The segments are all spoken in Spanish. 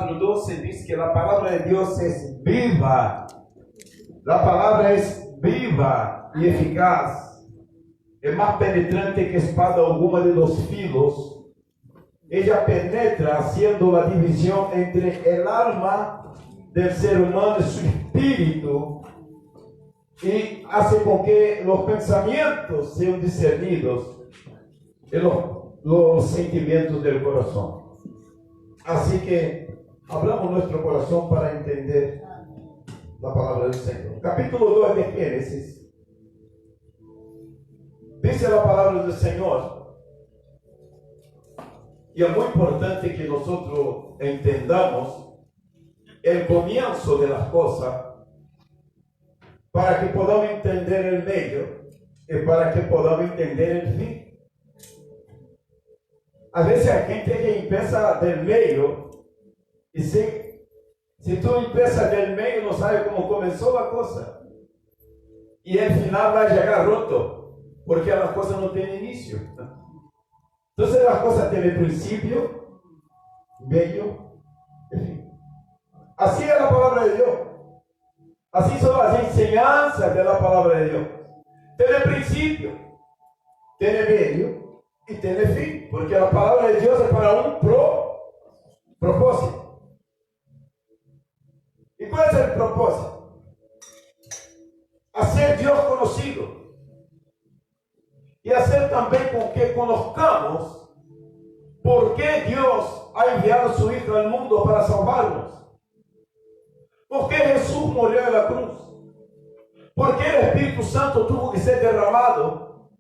4:12 dice que la palabra de Dios es viva. La palabra es viva y eficaz. Es más penetrante que espada alguna de dos filos. Ella penetra haciendo la división entre el alma del ser humano y su espíritu, y hace con que los pensamientos sean discernidos de los sentimientos del corazón. Así que abramos nuestro corazón para entender la palabra del Señor. Capítulo 2 de Génesis. Dice la palabra del Señor, y es muy importante que nosotros entendamos el comienzo de las cosas para que podamos entender el medio y para que podamos entender el fin. A veces hay gente que empieza del medio y si tú empiezas del medio no sabes cómo comenzó la cosa. Y el final va a llegar roto, porque las cosas no tienen inicio. Entonces las cosas tienen principio, medio y fin. Así es la palabra de Dios. Así son las enseñanzas de la palabra de Dios. Tiene principio, tiene medio y tiene fin, porque la palabra de Dios es para un propósito. ¿Y cuál es el propósito? Hacer Dios conocido y hacer también con que conozcamos por qué Dios ha enviado a su Hijo al mundo para salvarnos. ¿Por qué Jesús murió en la cruz? ¿Por qué el Espíritu Santo tuvo que ser derramado?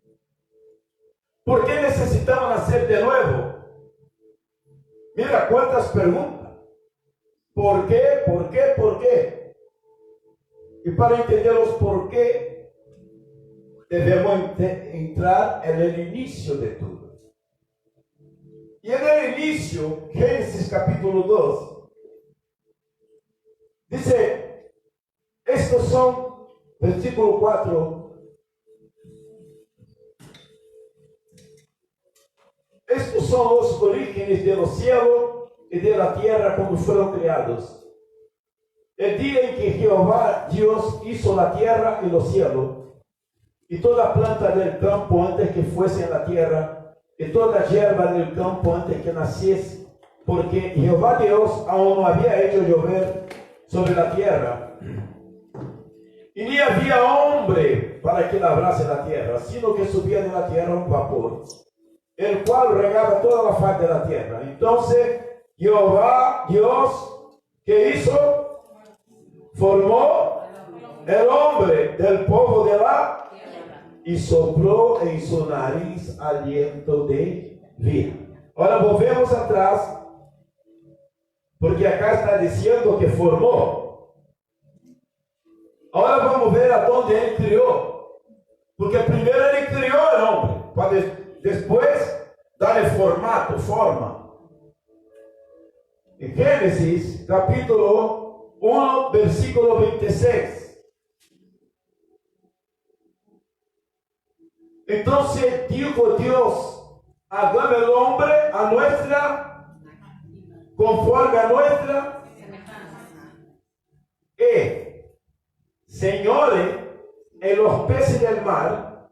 ¿Por qué necesitamos nacer de nuevo? Mira cuántas preguntas. ¿Por qué? ¿Por qué? ¿Por qué? Y para entender los por qué, debemos entrar en el inicio de todo. Y en el inicio, Génesis capítulo 2, dice, estos son, versículo 4, estos son los orígenes de los cielos y de la tierra cuando fueron creados. El día en que Jehová Dios hizo la tierra y los cielos, y toda planta del campo antes que fuese en la tierra, y toda hierba del campo antes que naciese, porque Jehová Dios aún no había hecho llover sobre la tierra, y ni había hombre para que labrase la tierra, sino que subía de la tierra un vapor, el cual regaba toda la faz de la tierra. Entonces Jehová Dios, ¿qué hizo? Formó el hombre del polvo de la tierra y sopló en su nariz aliento de vida. Ahora volvemos atrás, porque acá está diciendo que formó. Ahora vamos a ver a dónde él crió, porque primero él crió el hombre, para después darle formato, forma. En Génesis capítulo 1, versículo 26. Entonces dijo Dios, hagamos el hombre a nuestra, conforme a nuestra, señores en los peces del mar,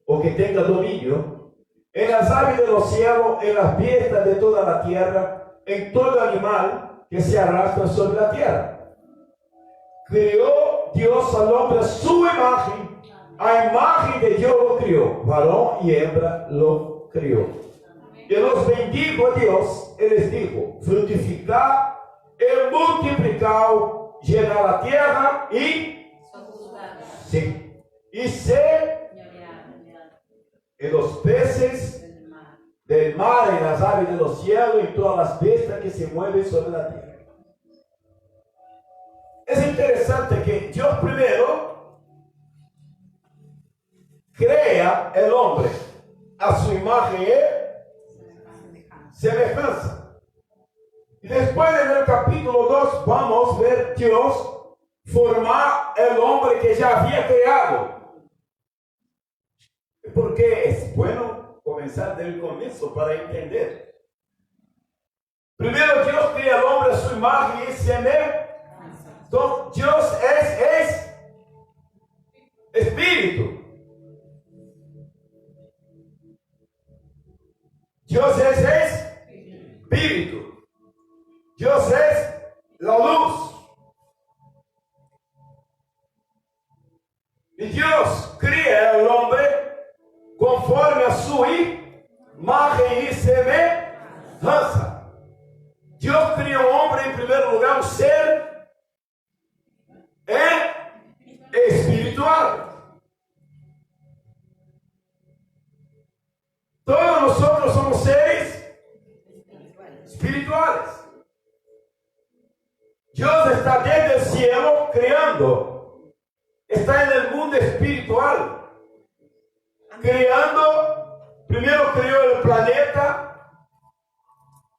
o que tenga dominio, en las aves de los cielos, en las bestias de toda la tierra, en todo animal que se arrastra sobre la tierra. Crió Dios al hombre a su imagen, a imagen de Dios lo crió, varón y hembra lo crió. Y los bendijo Dios, y les dijo, fructificad y multiplicad, llenad la tierra y ser en los peces del mar, en las aves de los cielos, y en todas las bestias que se mueven sobre la tierra. Es interesante que Dios primero crea el hombre a su imagen y semejanza. Y después en el capítulo 2 vamos a ver Dios formar el hombre que ya había creado. Porque es bueno comenzar del comienzo para entender. Primero Dios crea al hombre a su imagen y semejanza. Entonces Dios es espíritu. Dios es espíritu. Dios es la luz. Y Dios crea al hombre conforme a su imagen y semejanza. Dios crea al hombre en primer lugar un ser espiritual. Todos nosotros somos seres espirituales. Dios está desde el cielo creando. Está en el mundo espiritual. Creando. Primero creó el planeta.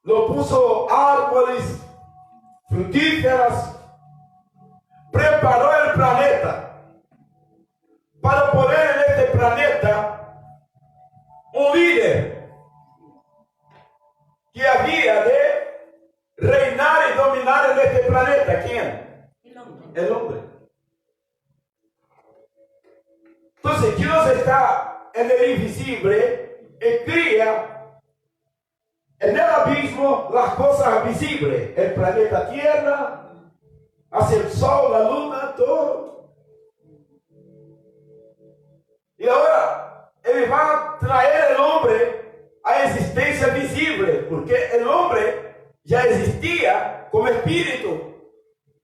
Lo puso árboles, frutíferas. Preparó el planeta. Para poner en este planeta un líder que había de reinar y dominar en este planeta. ¿Quién? El hombre. Entonces Dios está en el invisible y crea en el abismo las cosas visibles. El planeta Tierra, hacia el sol, la luna, todo. Y ahora Él va a traer al hombre a existencia visible, porque el hombre ya existía como espíritu.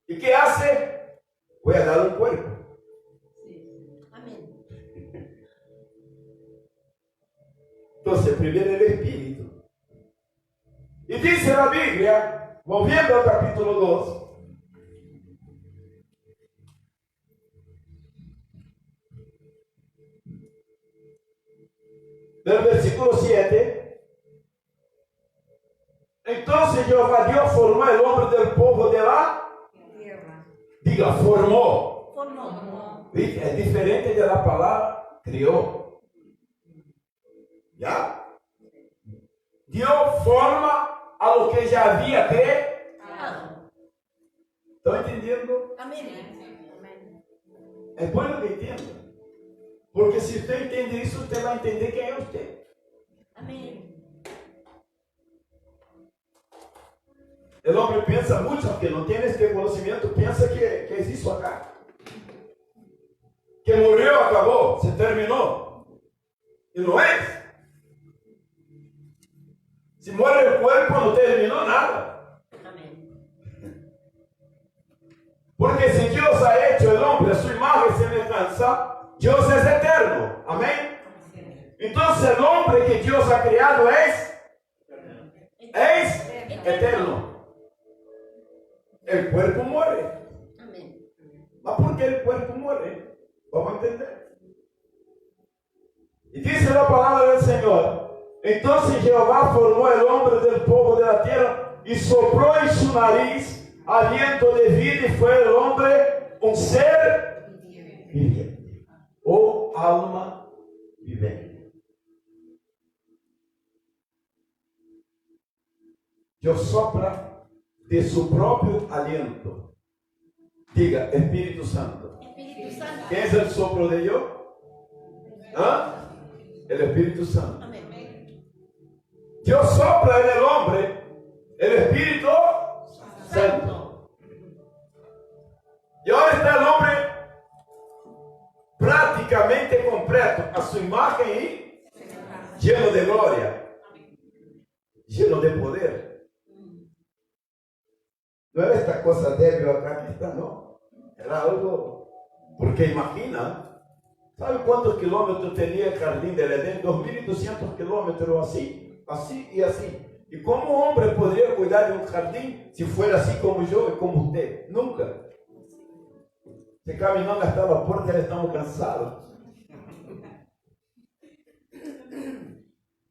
¿Y qué hace? Voy a dar un cuerpo. Amén. Entonces, primero el espíritu. Y dice la Biblia, volviendo al capítulo 2, del versículo 7, entonces Jehová Dios formó el hombre del polvo de la tierra. Diga, formó. ¿Viste? Es diferente de la palabra crió. ¿Ya? Dios forma a lo que ya había creado. ¿Están entendiendo? Amén. Es bueno que entiendan. Porque si usted entiende isso, usted va a entender quién es usted. Amén. El hombre piensa mucho, que no tiene este conocimiento, piensa que es eso acá. Que murió, acabó, se terminó. Y no es. Si muere el cuerpo, no terminó nada. Amén. Porque si Dios ha hecho el hombre a su imagen y semejanza, Dios es eterno. Amén. Entonces el hombre que Dios ha creado es eterno. El cuerpo muere. Amén. ¿Por qué el cuerpo muere? Vamos a entender. Y dice la palabra del Señor. Entonces Jehová formó el hombre del polvo de la tierra y sopló en su nariz aliento de vida y fue el hombre un ser viviente. O alma vivente. Dios sopla de su propio aliento. Diga, Espíritu Santo. Espíritu Santo. ¿Qué es el soplo de Dios? ¿Ah? El Espíritu Santo. Amén. Dios sopla en el hombre el Espíritu Santo. Y ahora está el hombre prácticamente completo a su imagen y lleno de gloria, lleno de poder. No era esta cosa débil acá que está, no. Era algo, porque imagina, ¿sabe cuántos kilómetros tenía el jardín del Edén? 2.200 kilómetros así, así y así. ¿Y cómo un hombre podría cuidar de un jardín si fuera así como yo y como usted? Nunca. Se caminando hasta la puerta, ya estamos cansados.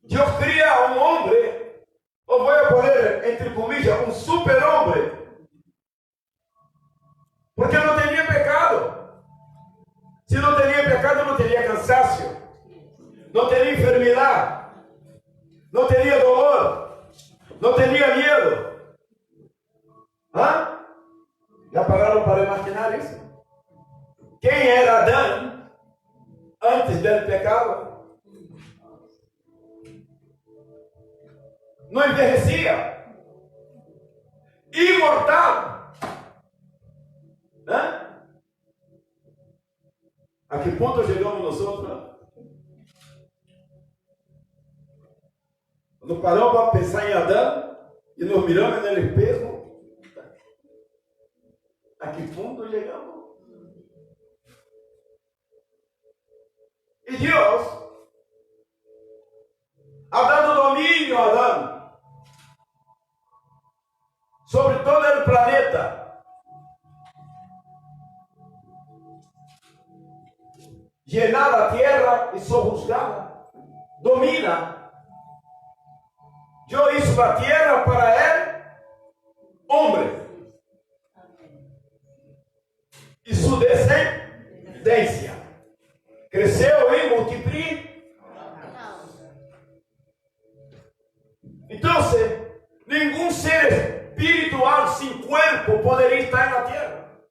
Dios cría a un hombre, o voy a poner entre comillas, un superhombre, porque no tenía pecado. Si no tenía pecado, no tenía cansancio, no tenía enfermedad, no tenía dolor, no tenía miedo. ¿Ya pararon para imaginar eso? ¿Quién era Adán antes del pecado? No envejecía, inmortal. ¿Eh? ¿A qué punto llegamos nosotros? Cuando paramos para pensar en Adán y nos miramos en el espejo, ¿a qué punto llegamos? Y Dios ha dado dominio a Adán sobre todo el planeta. Llenar la tierra y sojuzgarla. Domina. Yo hice la tierra para él, hombre, y su descendencia. Cresceu y multiplicó. Entonces, ningún ser espiritual sin cuerpo podría estar en la tierra.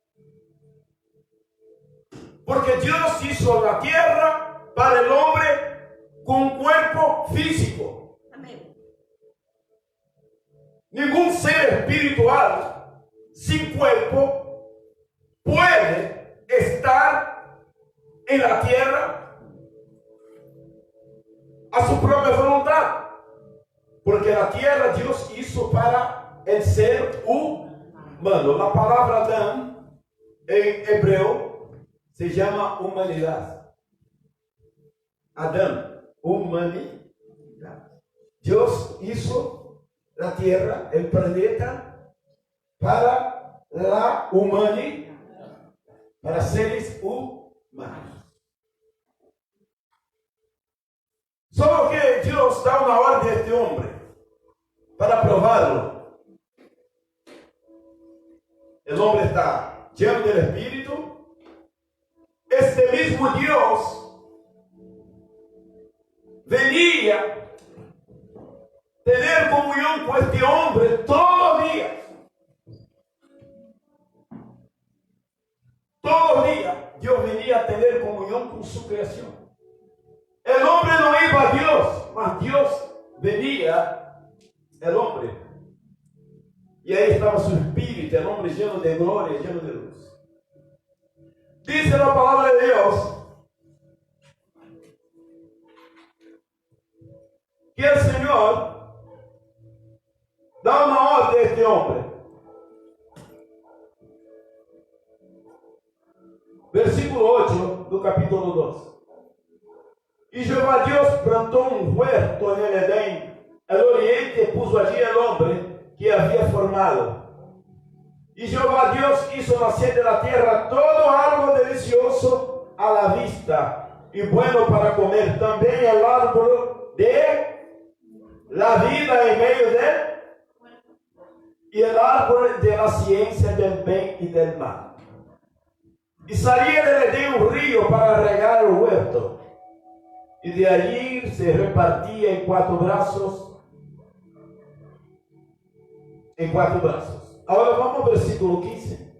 Porque Dios hizo la tierra para el hombre con un cuerpo físico. Amén. Ningún ser espiritual sin cuerpo puede estar en la tierra a su propia voluntad. Porque la tierra Dios hizo para el ser humano. La palabra Adán en hebreo se llama humanidad. Adán, humanidad. Dios hizo la tierra, el planeta, para la humanidad, para seres humanos. Solo que Dios da una orden a este hombre para probarlo. El hombre está lleno del Espíritu. Este mismo Dios venía a tener comunión con este hombre todos los días. Todos los días Dios venía a tener comunión con su creación. El hombre no iba a Dios, mas Dios venía al hombre. Y ahí estaba su espíritu, el hombre lleno de gloria, lleno de luz. Dice la palabra de Dios que el Señor da una orden a este hombre. Versículo 8 do capítulo 2. Y Jehová Dios plantó un huerto en el Edén, al oriente, y puso allí el hombre que había formado. Y Jehová Dios hizo nacer de la tierra todo árbol delicioso a la vista y bueno para comer, también el árbol de la vida en medio de él, y el árbol de la ciencia del bien y del mal. Y salía del Edén un río para regar el huerto, y de allí se repartía en cuatro brazos. Ahora vamos al versículo 15.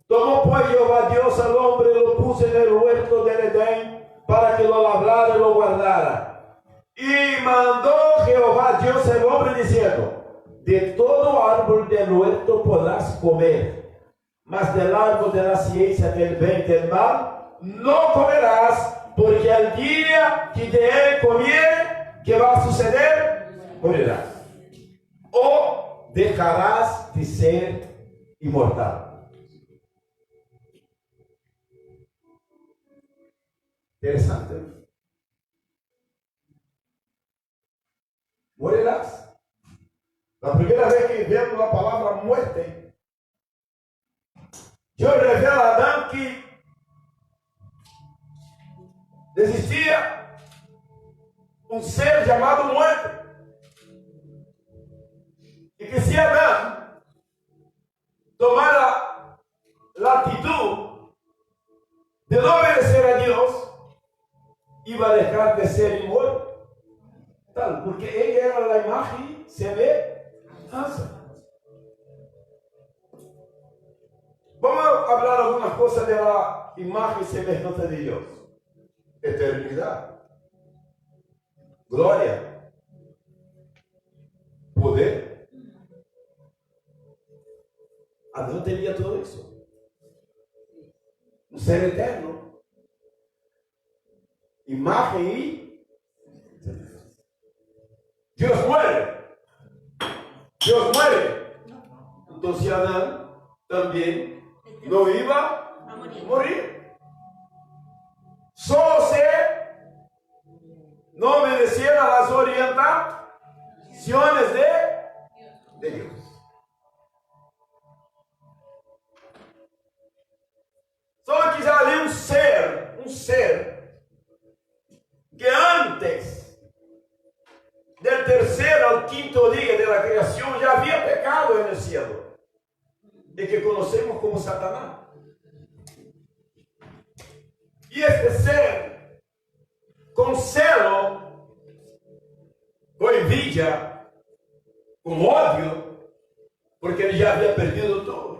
Tomó pues Jehová Dios al hombre y lo puso en el huerto del Edén para que lo labrara y lo guardara. Y mandó Jehová Dios al hombre diciendo: de todo árbol del huerto podrás comer, mas del árbol de la ciencia del bien y del mal no comerás, porque al día que de él comiere, ¿qué va a suceder? Morirás. O dejarás de ser inmortal. Interesante. Morirás. La primera vez que vemos la palabra muerte, Dios revela a Adán que existía un ser llamado muerte. Y que si Adán tomara la actitud de no obedecer a Dios, iba a dejar de ser inmortal, porque ella era la imagen y semejanza. Vamos a hablar algunas cosas de la imagen y semejanza de Dios. Eternidad, gloria, poder. Adán tenía todo eso. Un ser eterno, imagen y Dios muere. Dios muere. Entonces Adán también no iba a morir. Solo se no obedeciera a las orientaciones de Dios. Solo que ya había un ser que antes del tercer al quinto día de la creación ya había pecado en el cielo, y que conocemos como Satanás. Y este ser, con celo, con envidia, con odio, porque ele ya había perdido todo.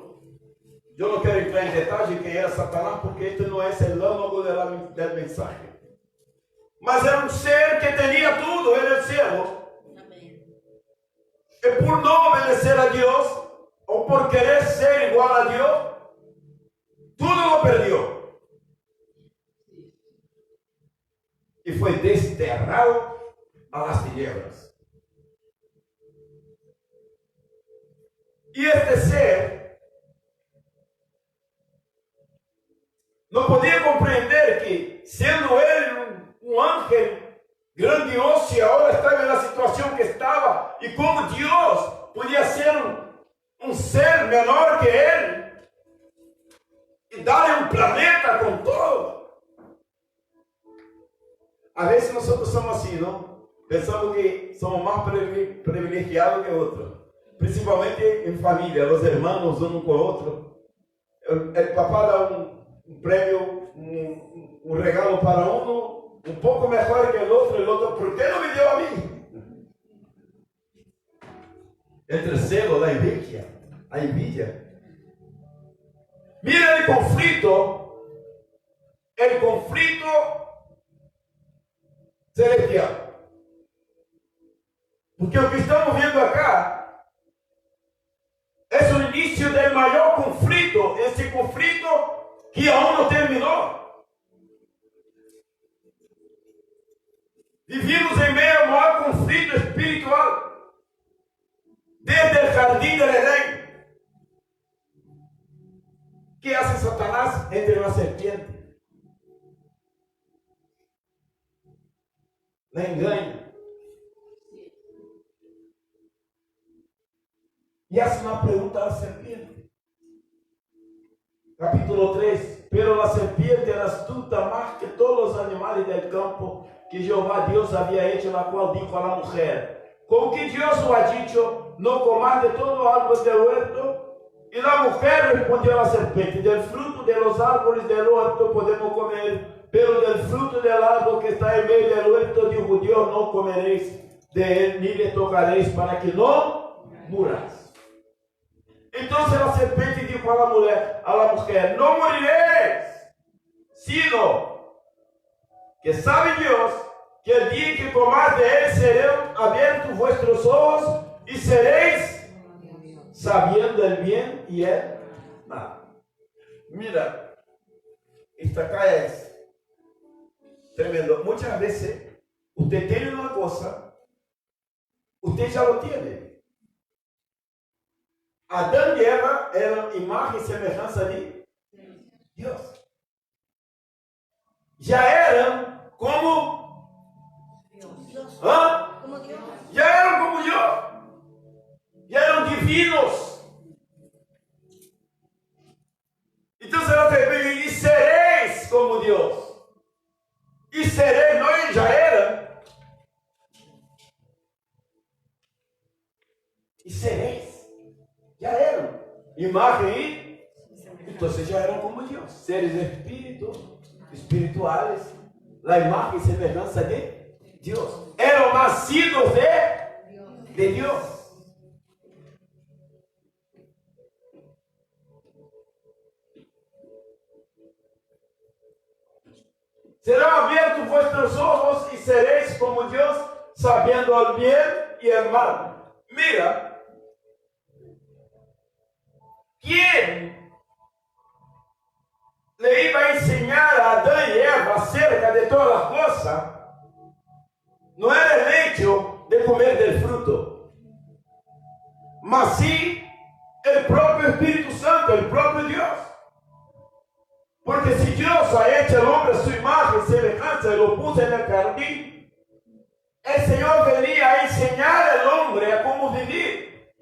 Yo no quiero entrar en detalle que era Satanás, porque este no es el âmago del mensaje. Mas era un ser que tenía todo en el cielo. Y por no obedecer a Dios, o por querer ser igual a Dios, todo lo perdió. Y fue desterrado a las tinieblas. Y este ser no podía comprender que, siendo él un ángel grandioso, y ahora estaba en la situación que estaba, y como Dios podía ser un ser menor que él y darle un planeta con todo. A veces nosotros somos así, ¿no? Pensamos que somos más privilegiados que otros, principalmente en familia, los hermanos uno con otro. El papá da un premio, un regalo para uno, un poco mejor que el otro, ¿por qué no me dio a mí? El celo, la envidia. Mira el conflicto celestial. Porque lo que estamos viendo acá es el inicio del mayor conflicto, ese conflicto que aún no terminó. Vivimos en medio del mayor conflicto espiritual desde el jardín del Edén. ¿Qué hace Satanás entre la serpiente? La engaña. Y hace una pregunta a la serpiente. Capítulo 3. Pero la serpiente era astuta más que todos los animales del campo que Jehová Dios había hecho, la cual dijo a la mujer: ¿con que Dios lo ha dicho, no comas de todo árbol del huerto? Y la mujer respondió a la serpiente: del fruto de los árboles del huerto podemos comer, pero del fruto del árbol que está en medio del huerto, dijo Dios, no comeréis de él, ni le tocaréis, para que no muráis. Entonces la serpiente dijo a la mujer: no moriréis, sino que sabe Dios que el día que comáis de él serán abiertos vuestros ojos y seréis sabiendo el bien y el mal. Mira, esta acá es tremendo. Muchas veces usted tiene una cosa, usted ya lo tiene. Adán y Eva eran imagen y semejanza de Dios. Ya eran como Dios. ¿Ah? Como Dios. Ya eran como Dios. Ya eran divinos. Entonces la serpiente dice: y seréis como Dios. Y seréis, no, ellos ya eran. Y seréis. Ya eran imagen y entonces ya eran como Dios, seres espirituales, la imagen y semejanza de Dios, eran nacidos de Dios. Serán abiertos vuestros ojos y seréis como Dios, sabiendo el bien y el mal. Mira, ¿quién le iba a enseñar a Adán y Eva acerca de todas las cosas? No era el hecho de comer del fruto, mas sí el propio Espíritu Santo, el propio Dios. Porque si Dios ha hecho al hombre a su imagen y semejanza y lo puso en el jardín, el Señor venía a enseñar al hombre a cómo vivir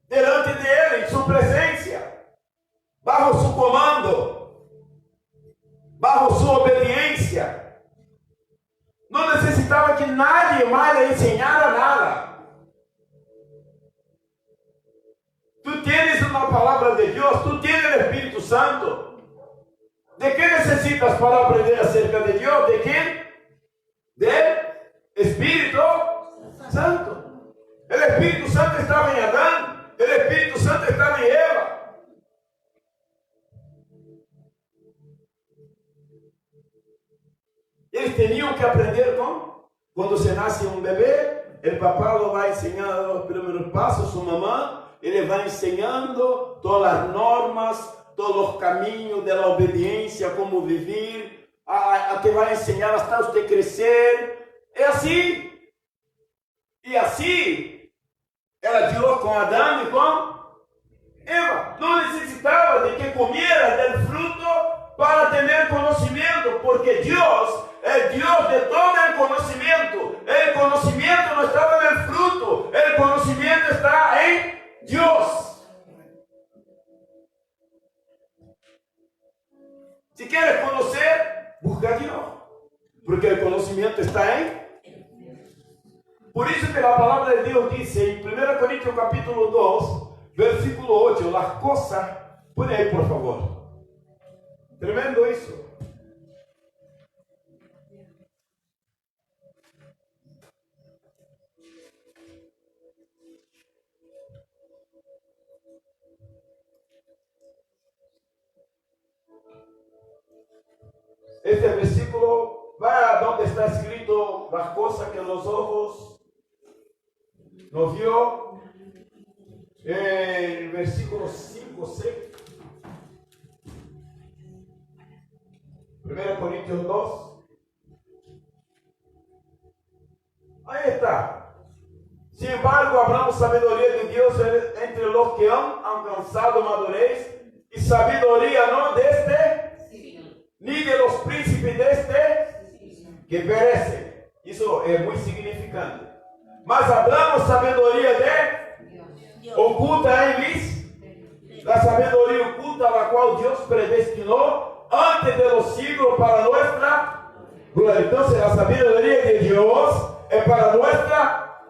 delante de Él, en su presencia, bajo su comando, bajo su obediencia. No necesitaba que nadie más le enseñara nada. Tú tienes una palabra de Dios, tú tienes el Espíritu Santo. ¿De qué necesitas para aprender acerca de Dios? ¿De quién? Del Espíritu Santo. El Espíritu Santo estaba en Adán, el Espíritu Santo estaba en Eva. Ellos tenían que aprender cuando se nace un bebé, el papá lo va enseñando los primeros pasos, su mamá, y le va enseñando todas las normas, todos los caminos de la obediencia, cómo vivir, a te va a enseñar hasta usted crecer. Es así. Y así era Dios con Adán y con Eva. No necesitaba de que comiera del fruto para tener conocimiento, porque Dios es Dios de todo el conocimiento. El conocimiento no estaba en el fruto, el conocimiento está en Dios. Si quieres conocer, busca a Dios, porque el conocimiento está en. Por eso que la palabra de Dios dice en 1 Corintios capítulo 2, versículo 8, las cosas, pone ahí por favor. Tremendo eso. Este versículo va a donde está escrito las cosas que los ojos no vio. El versículo 5, 6. 1 Corintios 2. Ahí está. Sin embargo, hablamos sabiduría de Dios entre los que han alcanzado madurez y sabiduría no de ni de los príncipes de que perecen. Eso es muy significante. Mas hablamos sabiduría de oculta en mis, la sabiduría oculta la cual Dios predestinó antes de los siglos para nuestra gloria. Entonces la sabiduría de Dios es para nuestra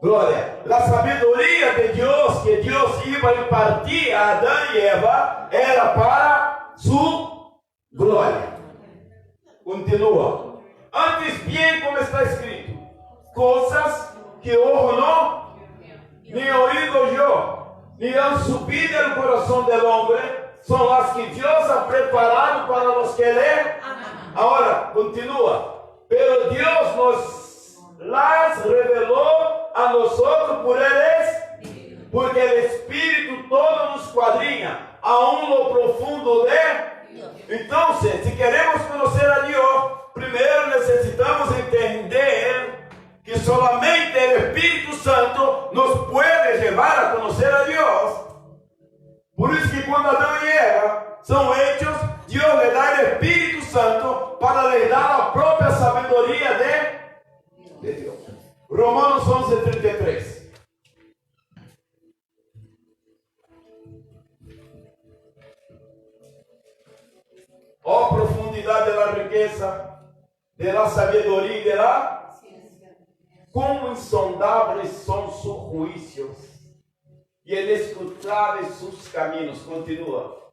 gloria. La sabiduría de Dios que Dios iba a impartir a Adán y Eva era para su gloria. Continúa. Antes bien, como está escrito, cosas que ojo no, ni oído yo, ni han subido al corazón del hombre, son las que Dios ha preparado para los que le. Ahora, continúa. Pero Dios nos las reveló a nosotros por Él, porque el Espíritu todo nos escuadrinha, aún lo profundo de. Entonces, si queremos conocer a Dios, primero necesitamos entender que solamente el Espíritu Santo nos puede llevar a conocer a Dios. Por eso que cuando Adán y Eva son hechos, Dios le da el Espíritu Santo para le dar la propia sabiduría de Dios. Romanos 11:33. Oh profundidad de la riqueza, de la sabiduría y de la ciencia. Cómo insondables son sus juicios y inescrutables sus caminos. Continúa.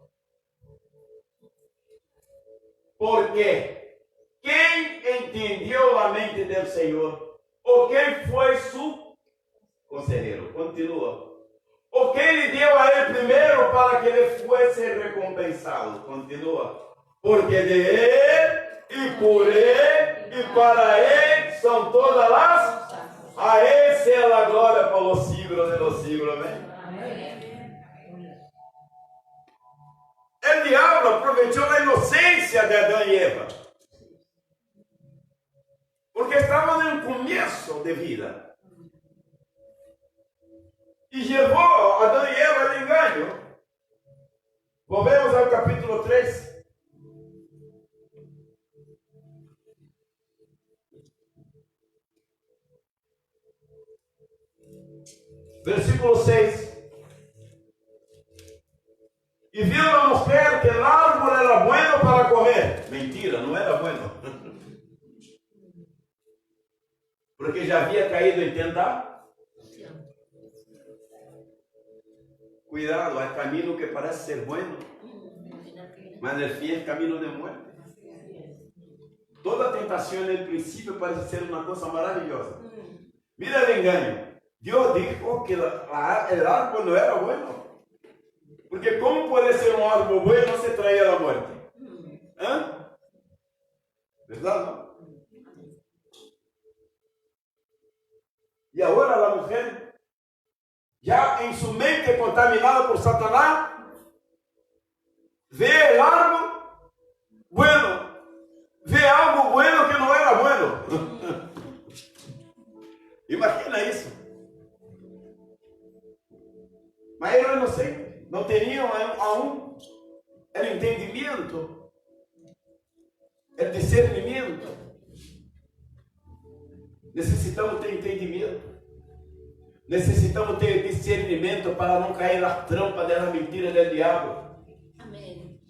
Porque ¿quién entendió la mente del Señor? ¿O quién fue su consejero? Continúa. ¿O quién le dio a él primero para que le fuese recompensado? Continúa. Porque de él e por Ele, e para Ele são todas as... A Ele sea la glória por los siglos de los siglos. Amém? El diablo aprovechou a inocência de Adão e Eva, porque estavam em um começo de vida, e levou Adão e Eva ao engano. Volvemos ao capítulo 3. Versículo 6. E viu a mulher que o árbol era bueno para comer. Mentira, não era bueno. Porque já havia caído em tentação. Cuidado, há caminho que parece ser bueno, mas no fim é caminho de morte. Toda tentação no princípio parece ser uma coisa maravilhosa. Mira o engano. Deus dijo que o árbol não era bueno. Porque como pode ser um árbol bueno se traía a morte? ¿Ah? Verdade, não? E agora a mulher, já em sua mente contaminada por Satanás, vê o árbol bueno, vê algo bueno que não era bueno. Imagina isso. Mas ele era inocente, não tinha aún o entendimento, o discernimento. Necessitamos ter entendimento, necessitamos ter discernimento para não cair na trampa da mentira do diabo. Amém.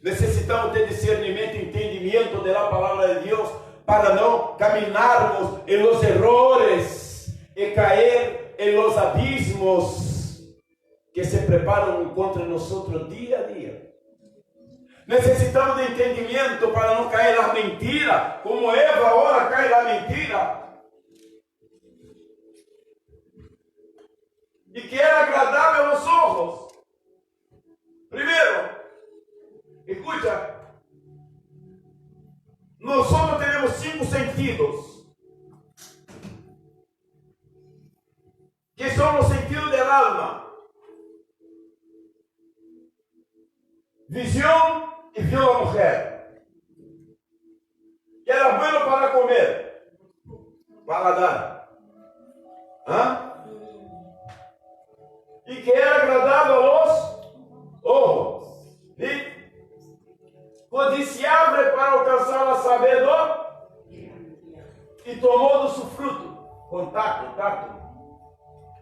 Necessitamos ter discernimento e entendimento da palavra de Deus para não caminharmos em los errores e cair em los abismos que se preparam contra nós dia a dia. Necessitamos de entendimento para não cair na mentira, como Eva agora cai na mentira. E que era agradável aos olhos. Primeiro, escucha, nós temos 5 sentidos, que são os sentidos da alma: visão e viu a mulher, que era bueno para comer, paladar, e que era agradável aos olhos, e codiciável para alcançar a sabedoria, e tomou do seu fruto, contato,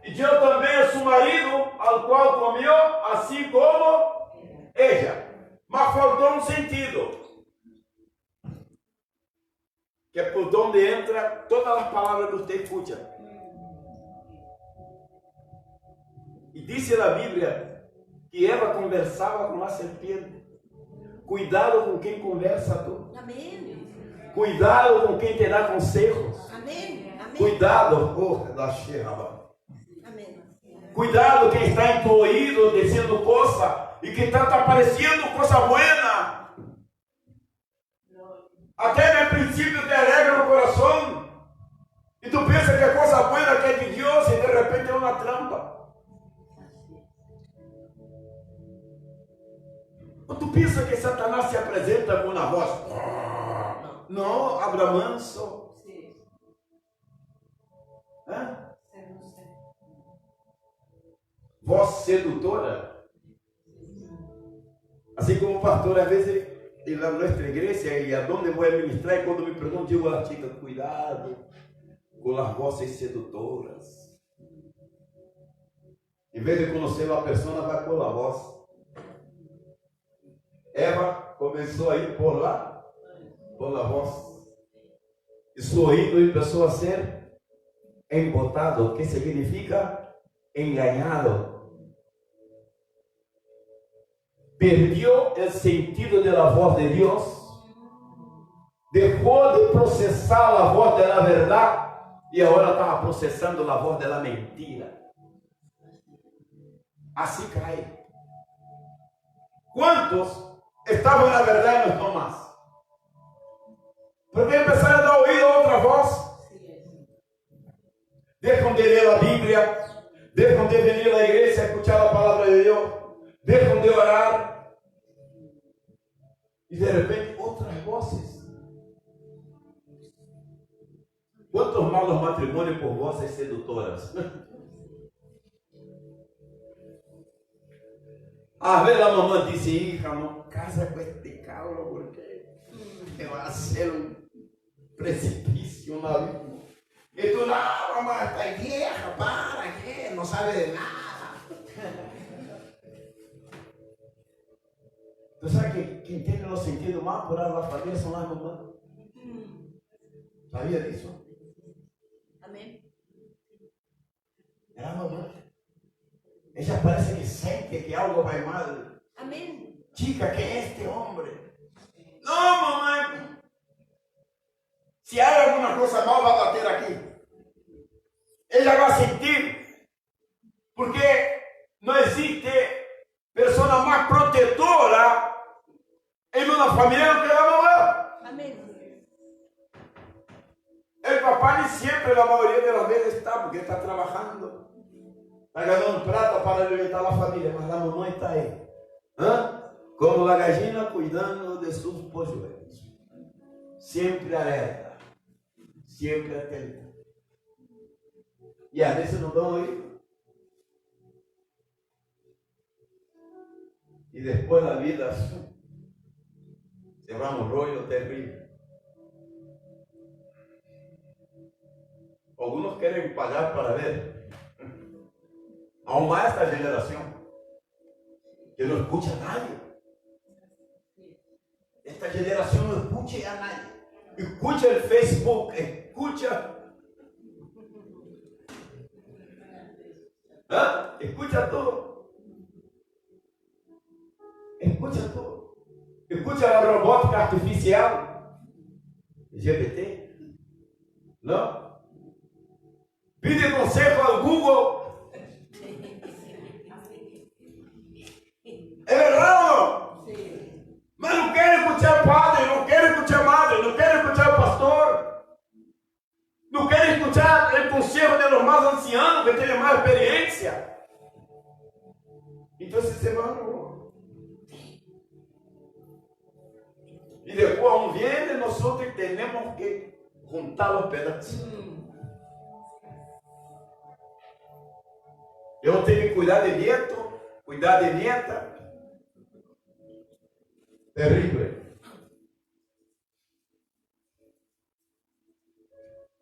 e deu também a seu marido, ao qual comeu, assim como ella. Mas faltou um sentido, que é por onde entra todas as palavras que você escuta. E disse na Bíblia que Eva conversava com a serpente. Cuidado com quem conversa tu. Amém. Cuidado com quem te dá conselhos. Amém. Amém. Cuidado, da xerra. Amém. Cuidado quem está em tu ouvido dizendo coisa e que está aparecendo coisa buena. Até no princípio te alegra no coração. E tu pensa que é coisa buena, que é de Deus, e de repente é uma trampa. Ou tu pensa que Satanás se apresenta com uma voz? Não, abra manso. Voz sedutora. Assim como o pastor, às vezes, ele na nossa igreja, e aonde vou ministrar, e quando me perguntam, digo a chica, cuidado com as vozes sedutoras. Em vez de conhecer uma pessoa, vai por a voz. Eva começou a ir por lá, por la voz. E seu ouvido começou a ser embotado, que significa engañado. Perdió el sentido de la voz de Dios, dejó de processar a voz de la verdad e agora estava processando a voz de la mentira. Assim cai. Quantos estavam na verdade e não estão mais? Porque empezaron a dar oído a otra voz. Dejan de leer la Biblia, dejan de venir a la iglesia a escuchar la palabra de Dios, dejan de orar. Y de repente otras voces. ¿Cuántos malos matrimonios por voces seductoras? A ver, la mamá dice, hija, no casa con este cabro porque te va a hacer un precipicio, un abismo. Y tú, no, mamá, está vieja, para, ¿qué? No sabe de nada. ¿Tú sabes que quien tiene los sentidos más apurados de la familia son las mamás? ¿Sabía de eso? Amén. Era mamá. Ella parece que siente que algo va mal. Amén. Chica, ¿qué es este hombre? No, mamá. Si hay alguna cosa mal, va a bater aquí. Ella va a sentir. Porque no existe persona más protectora en una familia que la mamá. Amén. El papá ni siempre, la mayoría de las veces está, porque está trabajando. Está ganando plata para alimentar a la familia, mas la mamá está ahí. Como la gallina cuidando de sus polluelos. Siempre alerta. Siempre atenta. Y a veces no dan oído. Y después la vida se va a un rollo terrible. Algunos quieren pagar para ver. Aún más esta generación que no escucha a nadie. Esta generación no escucha a nadie. Escucha el Facebook, escucha. Escucha todo. Escucha todo. Escucha la robótica artificial. GPT. ¿No? Pide consejo al Google. ¿Es verdad o no? Sí. Mas no quiere escuchar padre, no quiere escuchar madre, no quiere escuchar pastor. No quiere escuchar el consejo de los más ancianos que tienen más experiencia. Entonces se van. Y después aún viene nosotros y tenemos que juntar los pedazos. Yo tengo que cuidar de nieto, cuidar de nieta. Terrible.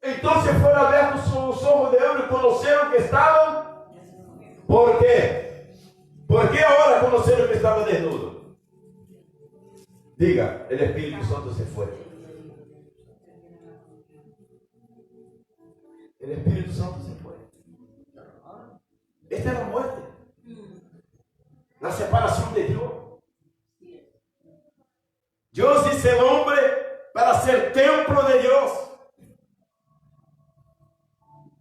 Entonces fueron abiertos los ojos de ellos y conocieron que estaban. ¿Por qué? ¿Por qué ahora conocieron que estaban desnudos? Diga, el Espíritu Santo se fue. El Espíritu Santo se fue. Esta es la muerte. La separación de Dios. Dios hizo el hombre para ser templo de Dios.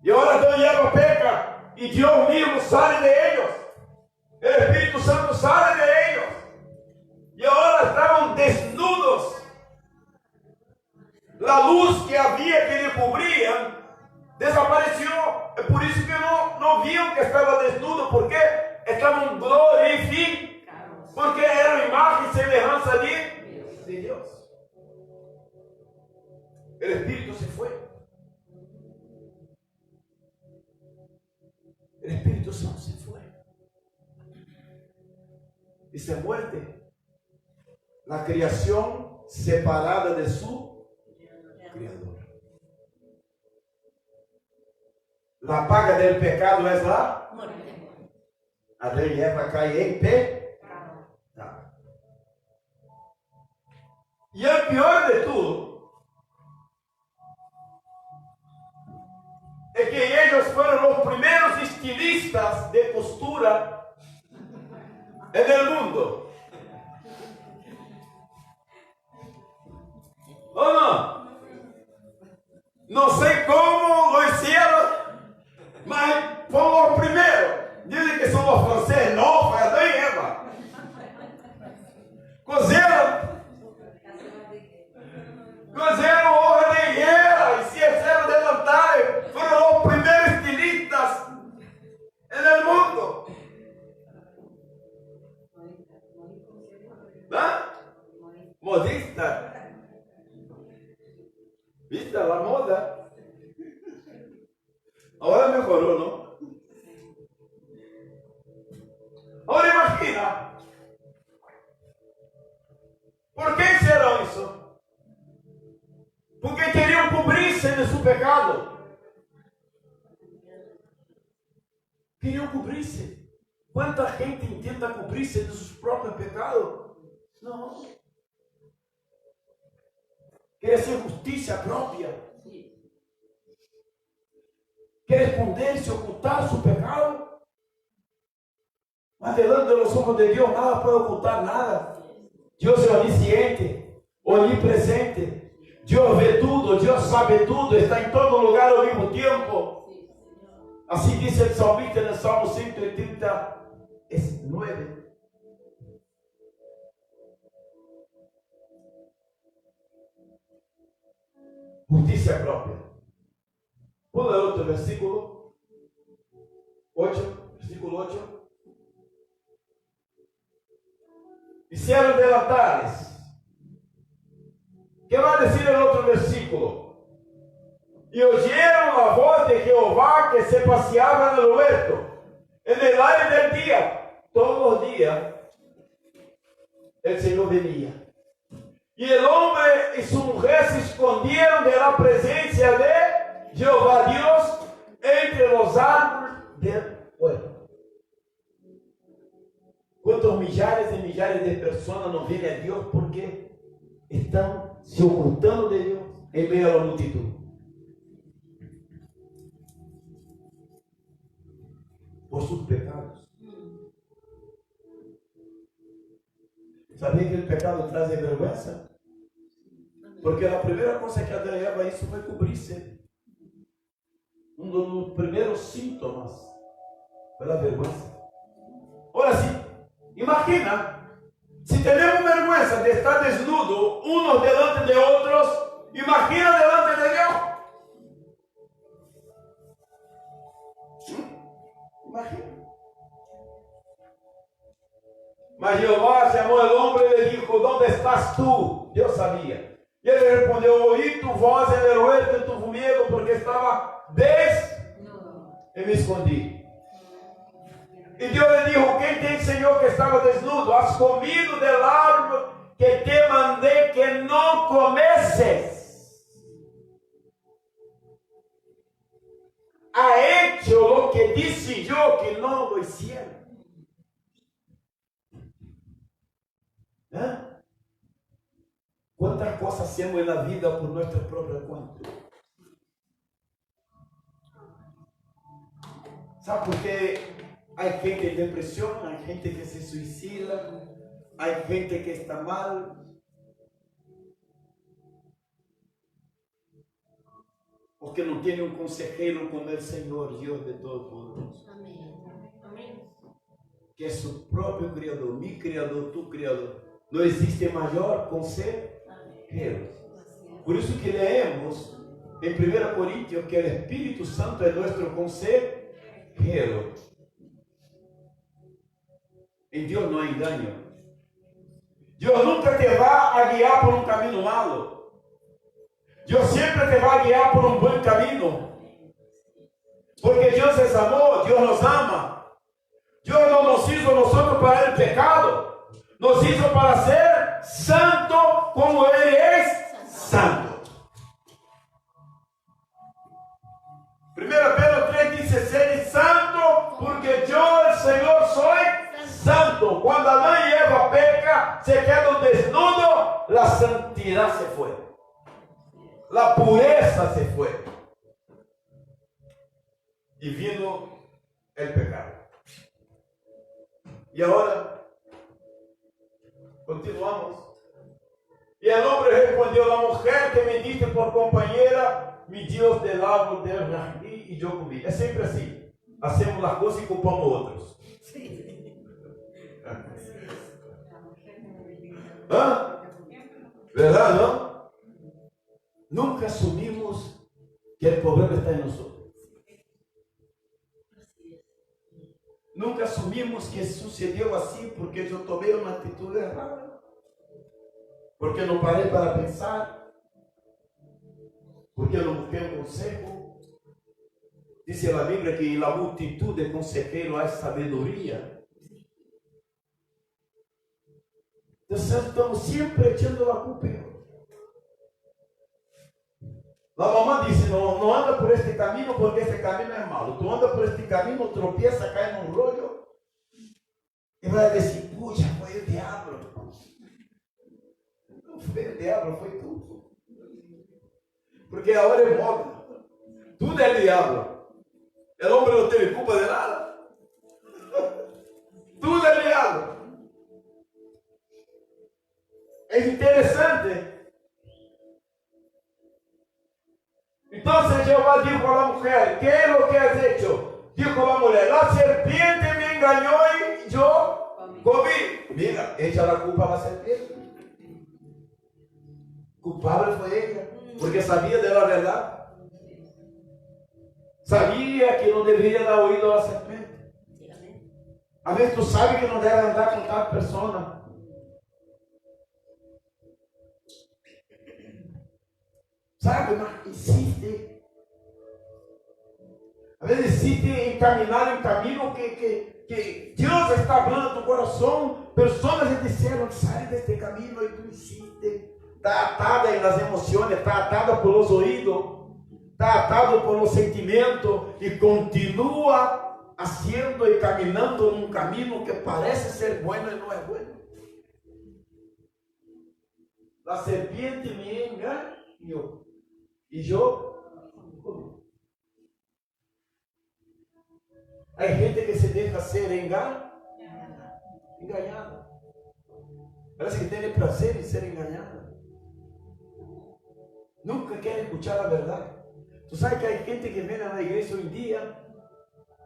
Y ahora Adán y Eva peca y Dios mismo sale de ellos. El Espíritu Santo sale de ellos. Y ahora estaban desnudos. La luz que había que le cubrían desapareció. Es por eso que no vieron que estaba desnudo, porque estaban glorificados. Porque era imagen y semejanza de Dios. El Espíritu se fue. El Espíritu Santo se fue. Y se muerte. La creación separada de su Creador. La paga del pecado es la muerte. Adán y Eva caen en pecado. Y el peor de todo es que ellos fueron los primeros estilistas de costura en el mundo. ¿O no? No sé cómo lo hicieron, mas fueron los primeros. Dicen que son los franceses. No, fue Adán y Eva. Coseram modista. ¿Viste la moda? Ahora mejoró, ¿no? Ahora imagina, ¿por qué hicieron eso? Porque querían cubrirse de su pecado. Querían cubrirse. ¿Cuánta gente intenta cubrirse de sus propios pecados? No. Quiere hacer justicia propia. Quiere esconderse, ocultar su pecado. Mas delante de los ojos de Dios nada puede ocultar nada. Dios es onisciente, onipresente. Dios ve todo, Dios sabe todo, está en todo lugar al mismo tiempo. Así dice el salmista en el Salmo 139. Justicia propia. Pula el otro versículo 8, versículo 8. Hicieron delatares. ¿Qué va a decir el otro versículo? Y oyeron la voz de Jehová que se paseaba en el huerto, en el aire del día. Todos los días el Señor venía. Y el hombre y su mujer se escondieron de la presencia de Jehová Dios entre los árboles del huerto. ¿Cuántos millares y millares de personas no vienen a Dios porque están se ocultando de Dios en medio a la multitud? Por sus pecados. ¿Sabía que el pecado trae vergüenza? Porque la primera cosa que Adán y Eva hizo fue cubrirse. Uno de los primeros síntomas fue la vergüenza. Ahora sí, imagina, si tenemos vergüenza de estar desnudo unos delante de otros, imagina delante de Dios. Imagina. Mas Jehová llamó al hombre y le dijo: ¿dónde estás tú? Dios sabía. Y él le respondió: oí tu voz en el huerto y tuve miedo porque estaba y me escondí. Y Dios le dijo: ¿quién te enseñó que estaba desnudo? ¿Has comido del árbol que te mandé que no comeses? ¿Ha hecho lo que dije yo que no lo hiciera? ¿Eh? ¿Cuántas cosas hacemos en la vida por nuestra propia cuenta? ¿Sabe por qué hay gente en depresión? Hay gente que se suicida, hay gente que está mal. Porque no tiene un consejero como el Señor, Dios de Todopoderoso. Amén. Que es su propio Criador, mi Criador, tu Criador. No existe mayor consejero. Por eso que leemos en 1 Corintios que el Espíritu Santo es nuestro consejero. En Dios no hay engaño. Dios nunca te va a guiar por un camino malo. Dios siempre te va a guiar por un buen camino. Porque Dios es amor, Dios nos ama. Dios no nos hizo nosotros para el pecado. Nos hizo para ser santo como Él es santo. 1 Pedro 3 dice: sed santo porque yo el Señor soy santo. Cuando Adán y Eva pecan, se quedan desnudos, la santidad se fue. La pureza se fue. Y vino el pecado. Y ahora continuamos. Y el hombre respondió: la mujer que me diste por compañera me dio del árbol del jardín y yo comí. Es siempre así. Hacemos las cosas y culpamos a otros. ¿Ah? ¿Verdad, no? Nunca asumimos que el problema está en nosotros. Nunca asumimos que sucedió así porque yo tomé una actitud errada. Porque não parei para pensar? Porque não busquei um consejo? Dice a Bíblia que na multitud de consejeros há sabedoria. Então estamos sempre echando a culpa. A mamãe disse, não anda por este caminho porque este caminho é malo. Tu anda por este caminho, tropeça, cai num rolho e vai dizer, puxa, foi o diabo. Não foi o diabo, foi tu. Porque a hora é moda. Tudo é diabo. O homem não teve culpa de nada. Tudo é diabo. É interessante. Então Jehová dijo a la mujer, ¿qué es lo que has hecho? Dijo la mujer, la serpiente me engañó y yo comí. Mira, echa la culpa a la serpiente. Culpable fue ella, porque sabía de la verdad. Sabía que no debería dar oído a la serpiente. A veces tú sabes que no debes andar con tal persona. Sabe, mas insiste. A veces insiste en caminar en camino que Dios está hablando a tu corazón. Personas te disseram, sai deste camino y tú insistes. Está atada en las emociones, está atada por los oídos, está atado por los sentimientos y continúa haciendo y caminando en un camino que parece ser bueno y no es bueno. La serpiente me engañó. E eu comi. Há gente que se deixa ser enganada. Parece que tem prazer em ser enganada. Nunca quer escuchar a verdade. Tu sabe que há gente que vem na igreja hoje em dia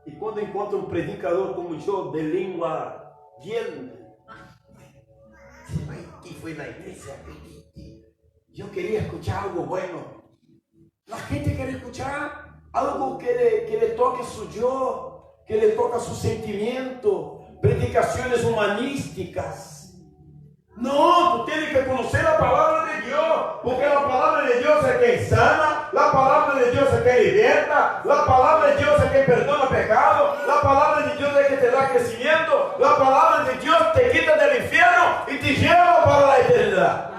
e quando encontra um predicador como eu, de língua bien, que foi na igreja, eu queria escuchar algo bueno. La gente quiere escuchar algo que le toque su yo, que le toque su sentimiento, predicaciones humanísticas. No, tú tienes que conocer la palabra de Dios, porque la palabra de Dios es que sana, la palabra de Dios es que liberta, la palabra de Dios es que perdona pecado, la palabra de Dios es que te da crecimiento, la palabra de Dios te quita del infierno y te lleva para la eternidad.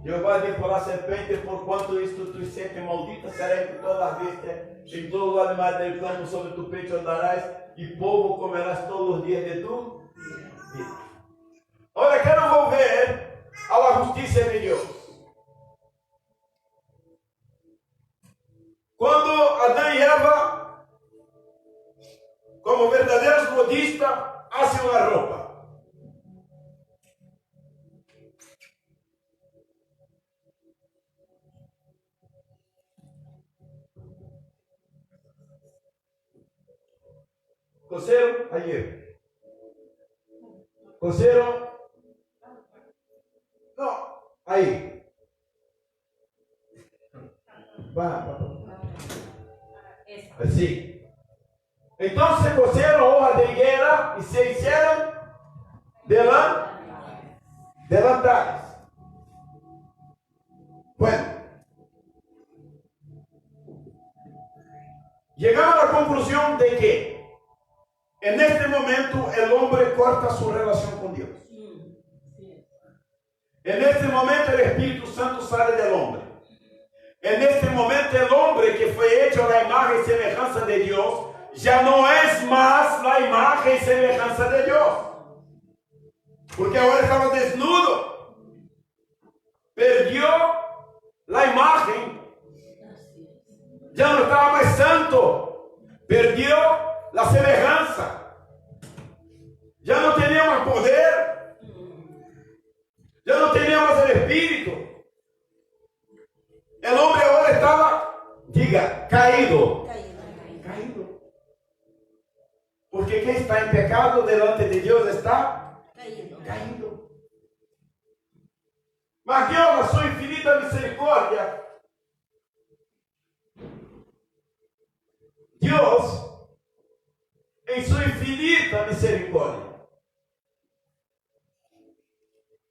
Jehová dijo a la serpiente, por cuanto esto tu sientes maldita será entre todas las bestias, en todo los animales del campo sobre tu pecho andarás, y polvo comerás todos los días de tu vida. Ahora quiero volver a la justicia de Dios. Cuando Adán y Eva, como verdaderos modistas, hacen una ropa. Coseram ayer. Coseram. No, ahí. Va. Así. Entonces coseram hojas de higuera y se hicieron delantales. Bueno. Llegamos a la conclusión de que en este momento el hombre corta su relación con Dios. En este momento el Espíritu Santo sale del hombre. En este momento el hombre que fue hecho a la imagen y semejanza de Dios ya no es más la imagen y semejanza de Dios. Porque ahora estaba desnudo. Perdió la imagen. Ya no estaba más santo. Perdió la semejanza. Ya no tenía más poder. Ya no tenía más el espíritu. El hombre ahora estaba, diga, caído. Caído. Porque quien está en pecado delante de Dios está caído. Mas Dios, a su infinita misericordia, Dios, en su infinita misericordia,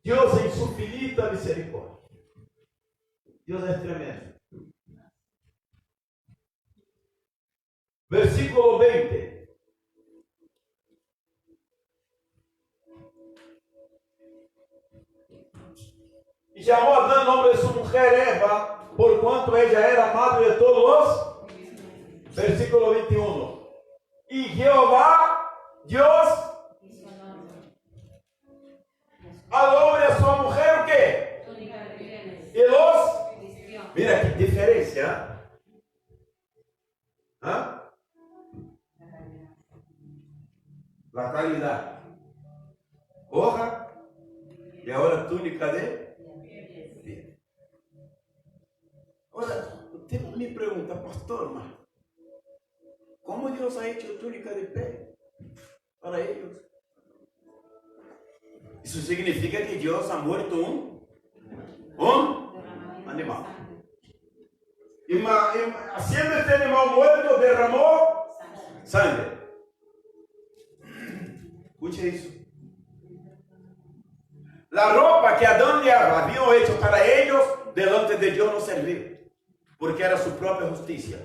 Dios en su infinita misericordia, Dios es tremendo. Versículo 20. Y llamó a Adán nombre de su mujer Eva, por cuanto ella era madre de todos los. Versículo 21. Y Jehová, Dios, al hombre y a su mujer, ¿qué? Y los. Mira qué diferencia. ¿Ah? La calidad. Hoja y ahora túnica de piel. Ahora, usted me pregunta, pastor, ¿cómo Dios ha hecho túnica de piel para ellos? Eso significa que Dios ha muerto un animal. Y haciendo este animal muerto derramó sangre. Escuche eso. La ropa que Adán y Eva habían hecho para ellos, delante de Dios no servía, porque era su propia justicia.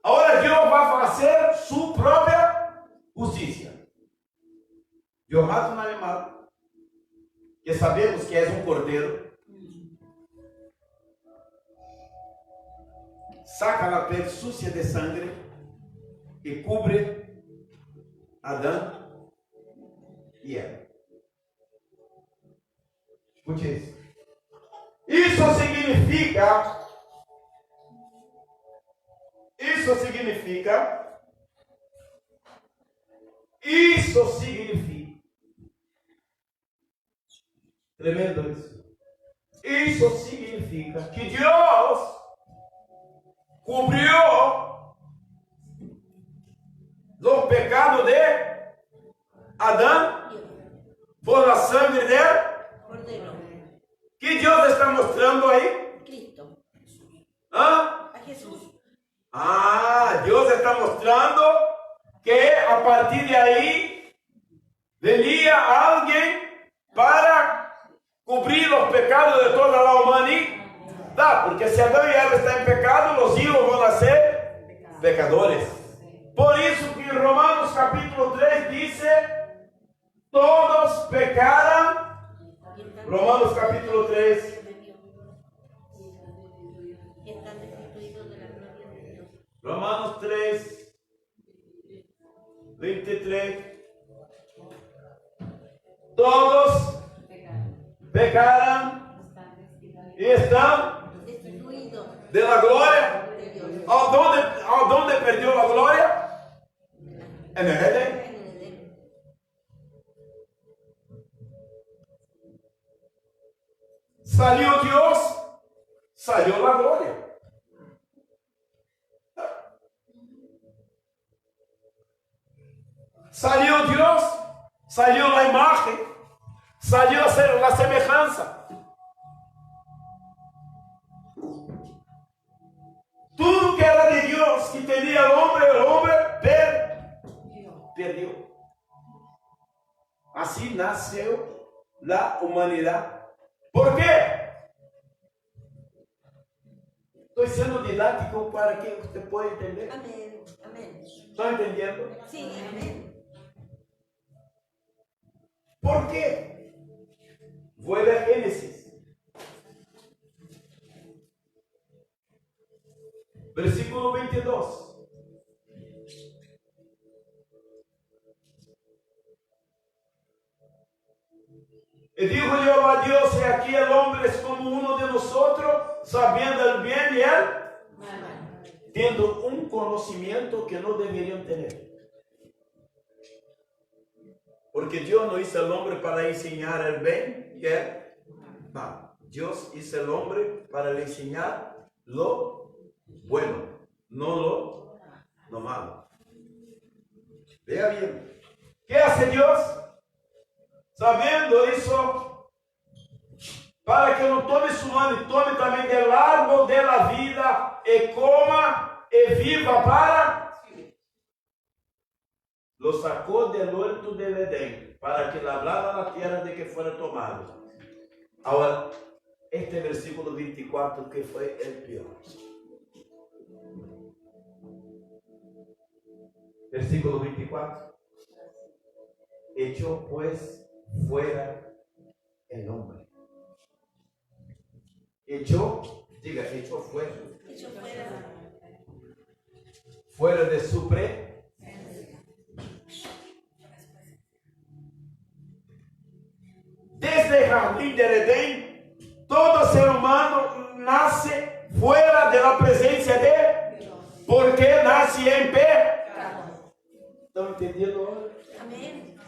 Ahora Dios va a hacer su propia justicia. Dios mata un animal, que sabemos que es un cordero, saca la piel sucia de sangre y cubre a Adán y Eva. Escuche isso. Isso significa, tremendo isso. Isso significa que Deus cubriu os pecados de Adão por la sangre de Cordero. que Deus está mostrando aí? Cristo. ¿Ah? A Jesús. Deus está mostrando que a partir de aí venía alguém para cobrir os pecados de toda a humanidade, porque se Adão e Eva estão em pecado, os hijos vão a ser pecadores. Por isso que em Romanos capítulo 3 diz: todos pecaram. Romanos capítulo 3. Romanos 3, 23. Todos pecaram e estão Destituidos de la glória. de Dios. ¿Aonde perdió la gloria? En el Edén. Salió Dios, salió la gloria. Salió Dios, salió la imagen, salió la semejanza. Tudo que era de Dios, que tenía el hombre perdió. Así nació la humanidad. ¿Por qué? Estoy siendo didáctico para que usted pueda entender. Amén. Amén. ¿Está entendiendo? Sí, amén. ¿Por qué? Vuelve a Génesis. Versículo 22. Y dijo Jehová Dios: he aquí el hombre es como uno de nosotros, sabiendo el bien y el mal, teniendo un conocimiento que no deberían tener. Porque Dios no hizo al hombre para enseñar el bien y el mal. Dios hizo al hombre para le enseñar lo bueno, no lo malo. Vea bien. ¿Qué hace Dios? Sabiendo eso, para que no tome su mano y tome también del árbol de la vida y coma y viva para lo sacó del huerto del Edén para que labrara la tierra de que fuera tomado. Ahora, este versículo 24 que fue el peor. Versículo 24. Echó pues fuera el hombre. Echó fuera. Echó fuera. Fuera de su Desde el jardín del Edén, todo ser humano nace fuera de la presencia de Dios, porque nace en pecado. ¿Estão entendiendo ahora? Amén.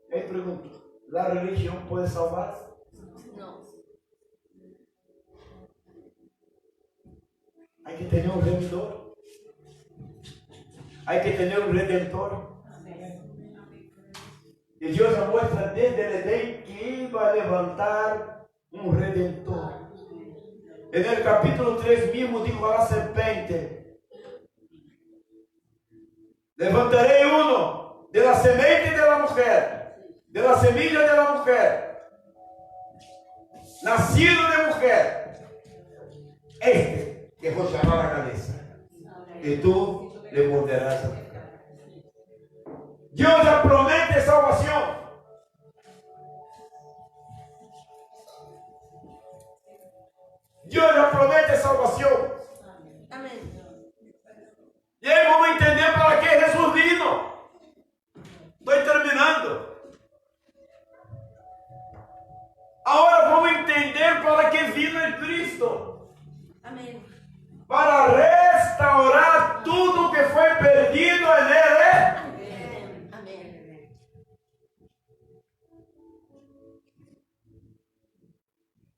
Me pregunto, ¿la religión puede salvarse? No. Hay que tener un redentor. Hay que tener un redentor. Y Dios nos muestra desde el Edén que iba a levantar un redentor. En el capítulo 3 mismo dijo a la serpiente: levantaré uno de la semente de la mujer, de la semilla de la mujer, nacido de mujer. Este te rozará la cabeza y tú le morderás la cara. Dios ya promete salvación. Dios ya promete salvación. Amén. Y ahí vamos a entender para qué Jesús vino. Estoy terminando. Ahora vamos a entender para qué vino el Cristo. Amén. Para restaurar tudo que fue perdido en Él. Amén. Amén.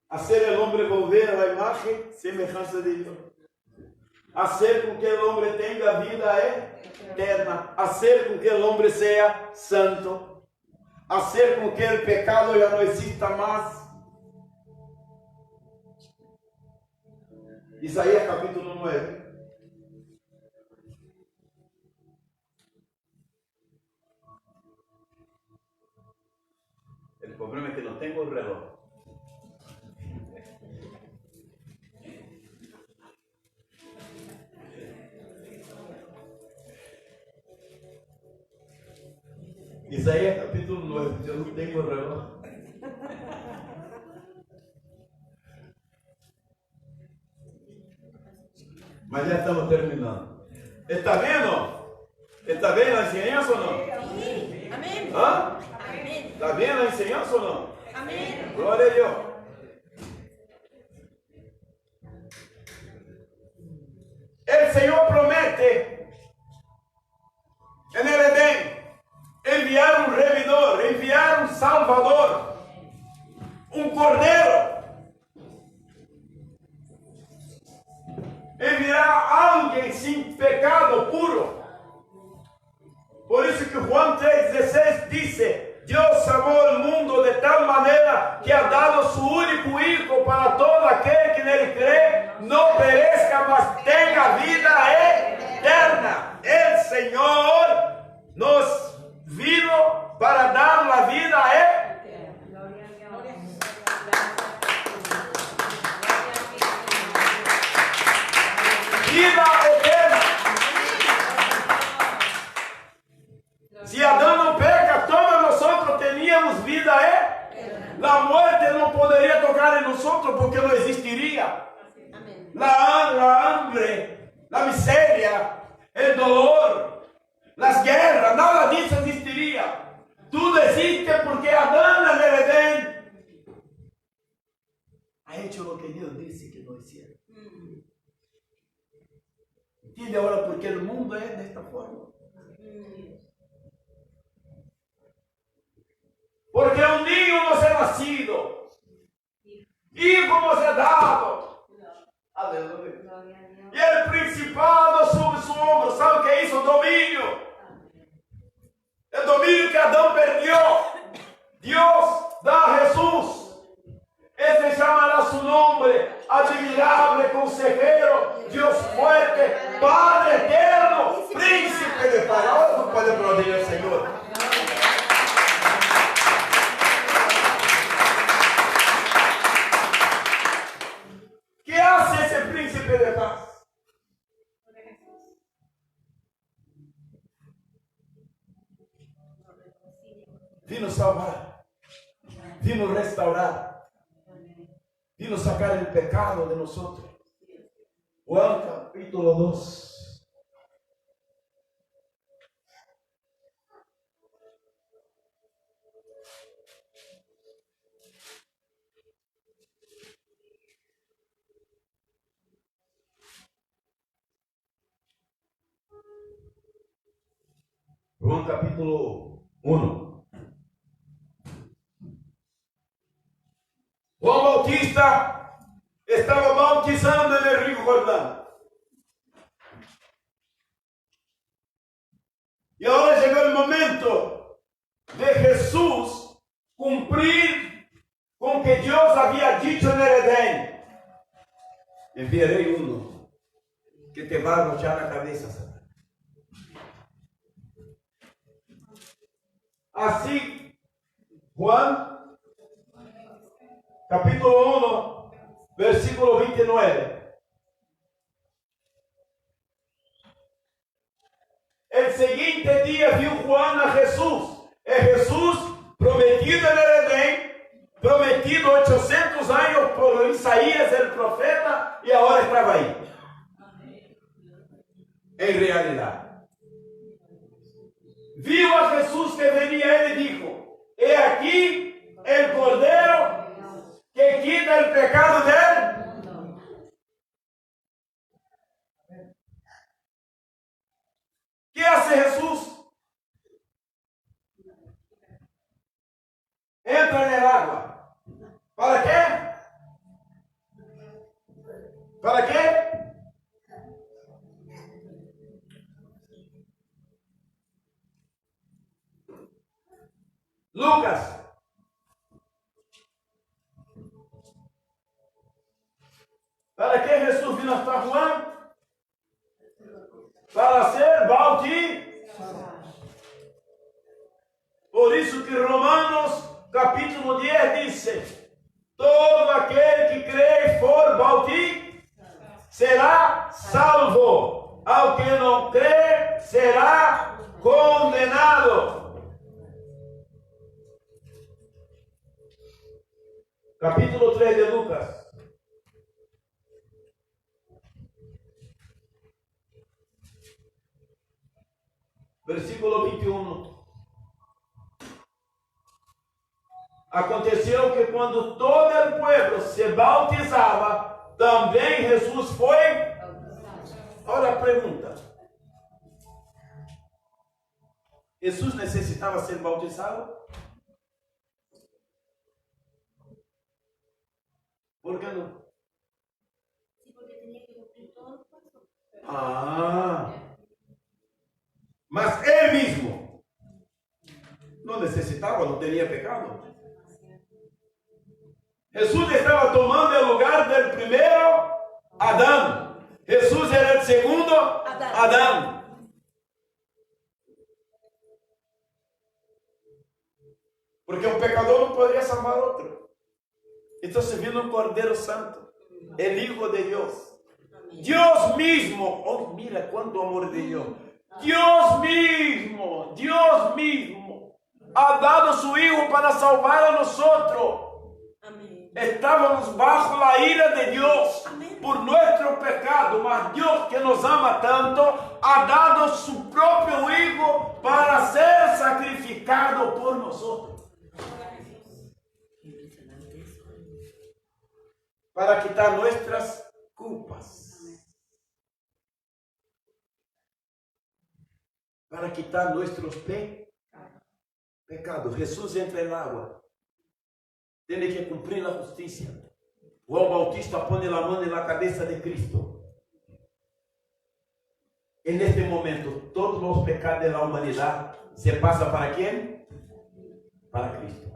Hacer el hombre volver a la imagen, semejanza de Dios. Hacer con que el hombre tenga vida eterna. Hacer con que el hombre sea santo. Hacer con que el pecado ya no exista más. Isaías capítulo 9. El problema es que no tengo el reloj. Isaías capítulo 9, yo no tengo el reloj. Mas ya estamos terminando. ¿Está bien o no? ¿Está bien la enseñanza o no? Sí. Amén. ¿Ah? Amén. ¿Está bien la enseñanza o no? Amén. Gloria a Dios. El Señor promete en el Edén enviar un redentor, enviar un salvador, un cordero. Enviar a alguien sin pecado puro. Por eso que Juan 3:16 dice: Dios amó el mundo de tal manera que ha dado su único Hijo para todo aquel que en él cree, no perezca, mas tenga vida eterna. El Señor nos vino para dar la vida eterna. Vida eterna. Si Adán no peca, todos nosotros teníamos vida eterna. La muerte no podría tocar en nosotros porque no existiría. Amén. La hambre, la miseria, el dolor, las guerras, nada de eso existiría. Todo existe porque Adán en el Edén ha hecho lo que Dios dice que no hiciera. ¿Entiende ahora por qué el mundo es de esta forma? Porque un niño nos ha nacido, hijo nos ha dado. Aleluya. Y el principado sobre su hombro, ¿sabe qué hizo? Dominio. El dominio que Adán perdió, Dios da a Jesús. Este llamará su nombre, admirable consejero, Dios fuerte, Padre eterno, príncipe de paz. Ahora tú puedes aplaudir al Señor. ¿Qué hace ese príncipe de paz? Vino salvar, vino restaurar, vino sacar el pecado de nosotros. Juan capítulo 2. Juan capítulo 1. Juan Bautista estaba bautizando en el río Jordán. Y ahora llegó el momento de Jesús cumplir con que Dios había dicho en el Edén. Enviaré uno que te va a arrojar la cabeza, Satanás. Así, Juan capítulo 1, versículo 29. El siguiente día vio Juan a Jesús. Es Jesús prometido en el Edén, prometido 800 años por Isaías el profeta, y ahora estaba ahí. En realidad. Vio a Jesús que venía y dijo: he aquí el Cordero que quita el pecado del mundo. ¿Qué hace Jesús? Entra en el agua. ¿Para qué? ¿Para qué? Lucas. ¿Para qué Jesús vino hasta Juan? Para ser bautizado. Por isso que Romanos capítulo 10 dice: todo aquel que cree y for bautizado será salvo. Al que no cree será condenado. Capítulo 3 de Lucas. Versículo 21. Aconteceu que quando todo el pueblo se bautizaba, também Jesus foi. Ahora pregunta: ¿Jesús necesitaba ser bautizado? ¿Por qué no? Sí, porque tenía que cumplir todos los pasos. Mas él mismo no necesitaba, no tenía pecado. Jesús estaba tomando el lugar del primero Adán. Jesús era el segundo Adán. Porque un pecador no podría salvar a otro. Entonces vino un Cordero Santo, el Hijo de Dios. Dios mismo, oh, mira cuánto amor de Dios. Dios mismo ha dado su Hijo para salvar a nosotros. Amén. Estábamos bajo la ira de Dios por nuestro pecado, mas Dios, que nos ama tanto, ha dado su propio Hijo para ser sacrificado por nosotros. Para quitar nuestras culpas. Para quitar nuestros pecados. Jesús entra en el agua. Tiene que cumplir la justicia. Juan Bautista pone la mano en la cabeza de Cristo. En este momento, todos los pecados de la humanidad se pasan ¿para quién? Para Cristo.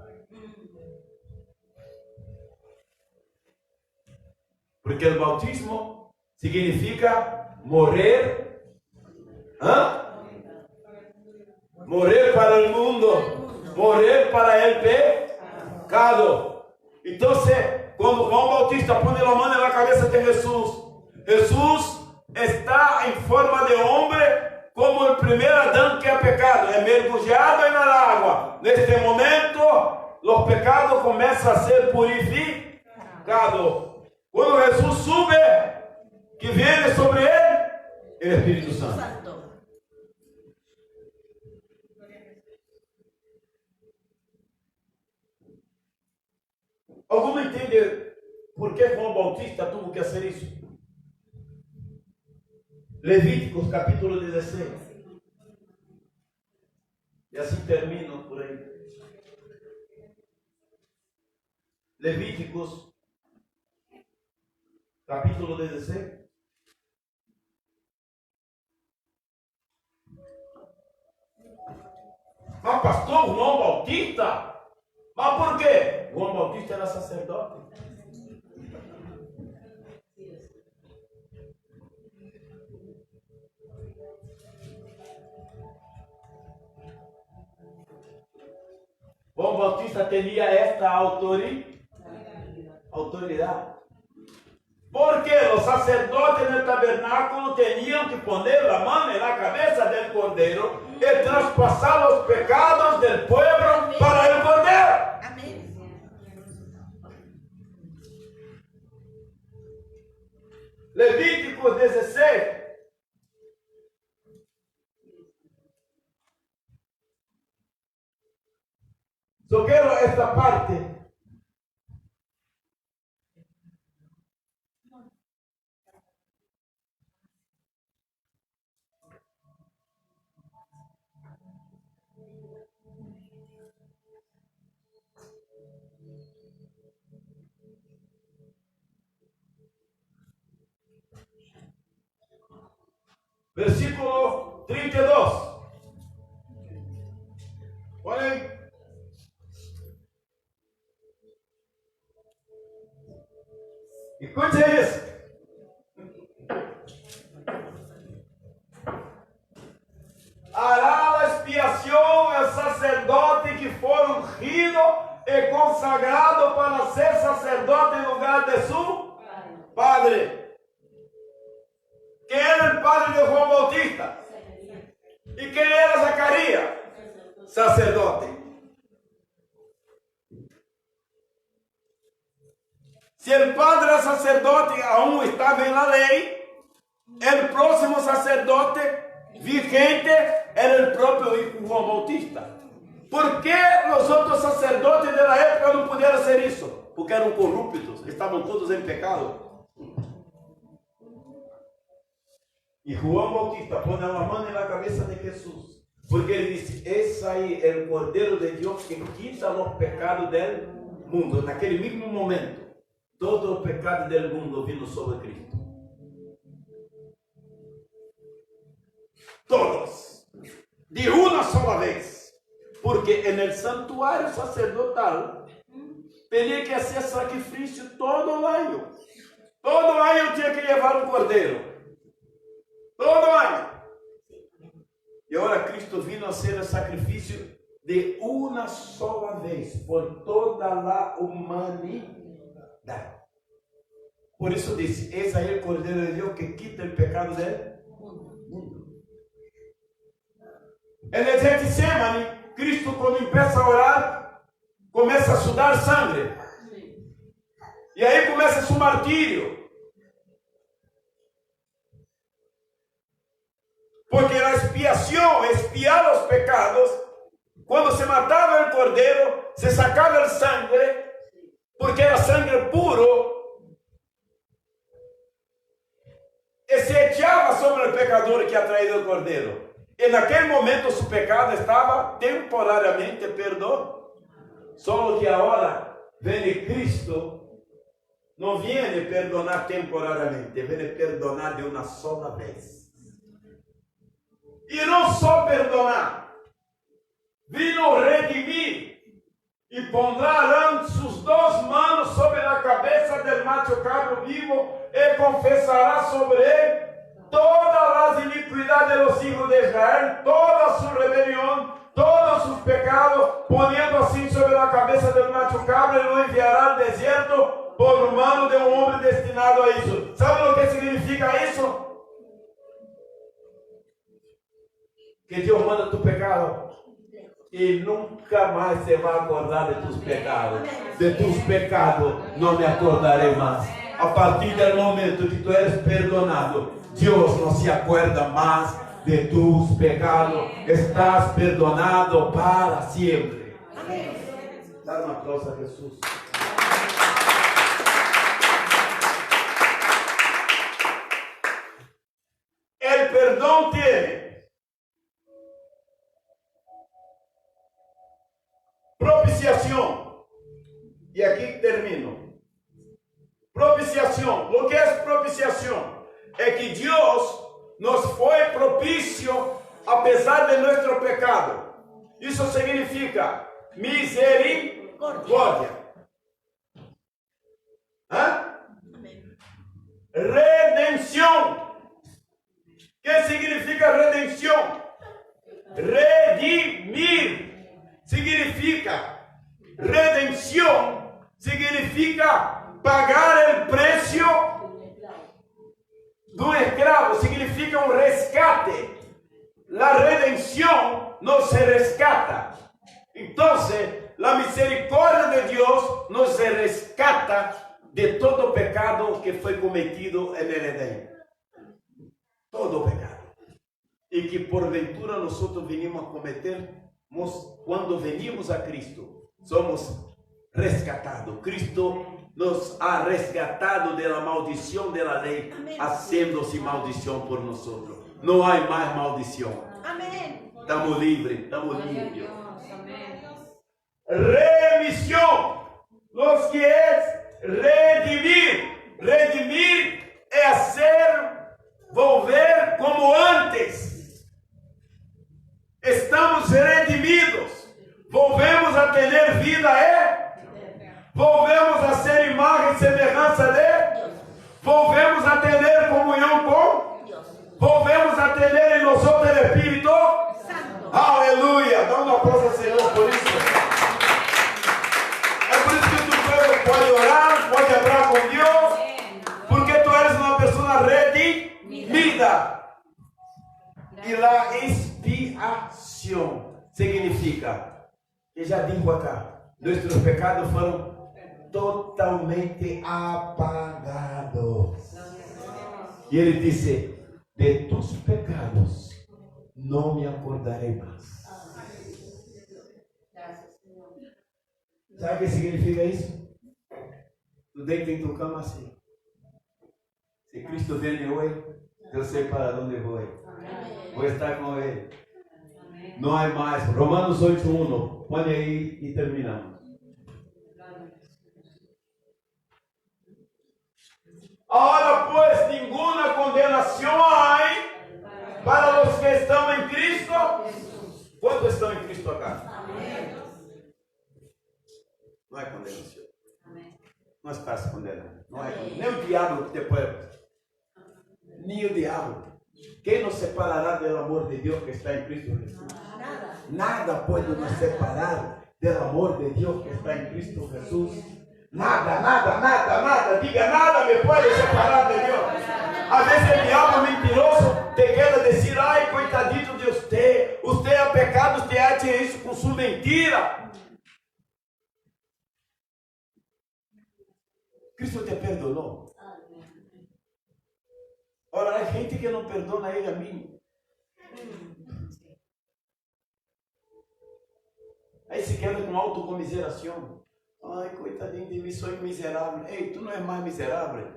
Porque el bautismo significa morir. ¿Ah? Morir para el mundo. Morir para el pecado. Entonces, cuando Juan Bautista pone la mano en la cabeza de Jesús, Jesús está en forma de hombre, como el primer Adán que ha pecado, es mergulhado en el agua. En este momento, los pecados comienzan a ser purificados. Cuando Jesús sube, que viene sobre él, el Espíritu Santo. ¿Alguno entiende por qué Juan Bautista tuvo que hacer eso? Levíticos capítulo 16. Y así termino por ahí. Levíticos capítulo 16. Mas pastor Juan Bautista? Mas por quê? Juan Bautista era sacerdote. Juan Bautista tenía esta autoridad. Porque los sacerdotes en el tabernáculo tenían que poner la mano en la cabeza del cordero y traspasar los pecados del pueblo para el cordero. Amén. Levíticos 16. Yo quiero esta parte. Versículo 32. Olha aí. Escute isso. Hará la expiación el sacerdote que fue ungido y consagrado para ser sacerdote en lugar de su padre. ¿Quién era el padre de Juan Bautista? ¿Y quién era Zacarías? Sacerdote. Si el padre era sacerdote, aún estaba en la ley, el próximo sacerdote vigente era el propio hijo Juan Bautista. ¿Por qué los otros sacerdotes de la época no pudieron hacer eso? Porque eran corruptos, estaban todos en pecado. Y Juan Bautista pone la mano en la cabeza de Jesús, porque él dice, es ahí el Cordero de Dios que quita los pecados del mundo. En aquel mismo momento, todo el pecado del mundo vino sobre Cristo. Todos, de una sola vez, porque en el santuario sacerdotal tenía que hacer sacrificio todo el año. Todo año tenía que llevar un cordero. Todo año. Y ahora Cristo vino a hacer el sacrificio de una sola vez por toda la humanidad. Por eso dice, es ahí el Cordero de Dios que quita el pecado del mundo. En el Getsemaní, Cristo cuando empieza a orar, comienza a sudar sangre. Y ahí comienza su martirio. Porque la expiación, expiar los pecados, cuando se mataba el cordero, se sacaba el sangre, porque era sangre puro, y se echaba sobre el pecador que ha traído el cordero. En aquel momento su pecado estaba temporariamente perdonado. Solo que ahora viene Cristo, no viene perdonar temporariamente, viene perdonar de una sola vez. Y no solo perdonar, vino redimir y pondrá Arán sus dos manos sobre la cabeza del macho cabro vivo, y confesará sobre él todas las iniquidades de los hijos de Israel, toda su rebelión, todos sus pecados, poniendo así sobre la cabeza del macho cabro, y lo enviará al desierto por mano de un hombre destinado a eso. ¿Sabe lo que significa eso? Que Dios manda tu pecado y nunca más se va a acordar de tus pecados. De tus pecados no me acordaré más. A partir del momento que tú eres perdonado, Dios no se acuerda más de tus pecados. Estás perdonado para siempre. Dá un aplauso a Jesús. El perdón tiene propiciación. Y aquí termino. Propiciación. Lo que es propiciación es que Dios nos fue propicio a pesar de nuestro pecado. Eso significa misericordia. ¿Ah? Redención. ¿Qué significa redención? Redimir. Significa redención, significa pagar el precio de un esclavo, significa un rescate. La redención no se rescata. Entonces, la misericordia de Dios nos rescata de todo pecado que fue cometido en el Edén. Todo pecado. Y que por ventura nosotros venimos a cometer. Cuando venimos a Cristo, somos rescatados. Cristo nos ha rescatado de la maldición de la ley, haciéndose maldición por nosotros. No hay más maldición. Amén. Estamos libres, estamos limpios. Remisión, lo que es redimir. Redimir es hacer volver como antes. Estamos redimidos, volvemos a tener vida, volvemos a ser imagen y semejanza de, volvemos a tener comunión con, volvemos a tener en nosotros el Espíritu Santo. Aleluya, dá un aplauso al Señor por eso. Es por eso que tu pueblo puede orar, puede hablar con Dios, porque tú eres una persona redimida. Y la expiación significa, que ya dijo acá, nuestros pecados fueron totalmente apagados. Y él dice, de tus pecados no me acordaré más. ¿Sabe qué significa eso? Tú deita en tu cama así. Si Cristo viene hoy, yo sé para dónde voy. Voy a estar con Él. No hay más. Romanos 8:1. Pone ahí y terminamos. Ahora pues ninguna condenación hay para los que están en Cristo. ¿Cuántos están en Cristo acá? No hay condenación. No estás condenado. No hay. Ni el diablo te puede. Ni el diablo. ¿Qué nos separará del amor de Dios que está en Cristo Jesús? Nada puede nos separar del amor de Dios que está en Cristo Jesús. Nada. Diga, nada me puede separar de Dios. A veces el diablo mentiroso te quer decir, ay, coitadito de usted. Usted ha pecado, usted ha hecho eso con su mentira. Cristo te perdonó. Ahora hay gente que no perdona a él, a mí. Aí se queda com autocomiseração. Ai, coitadinho de mim, sou miserável. Ei, tu não és mais miserável.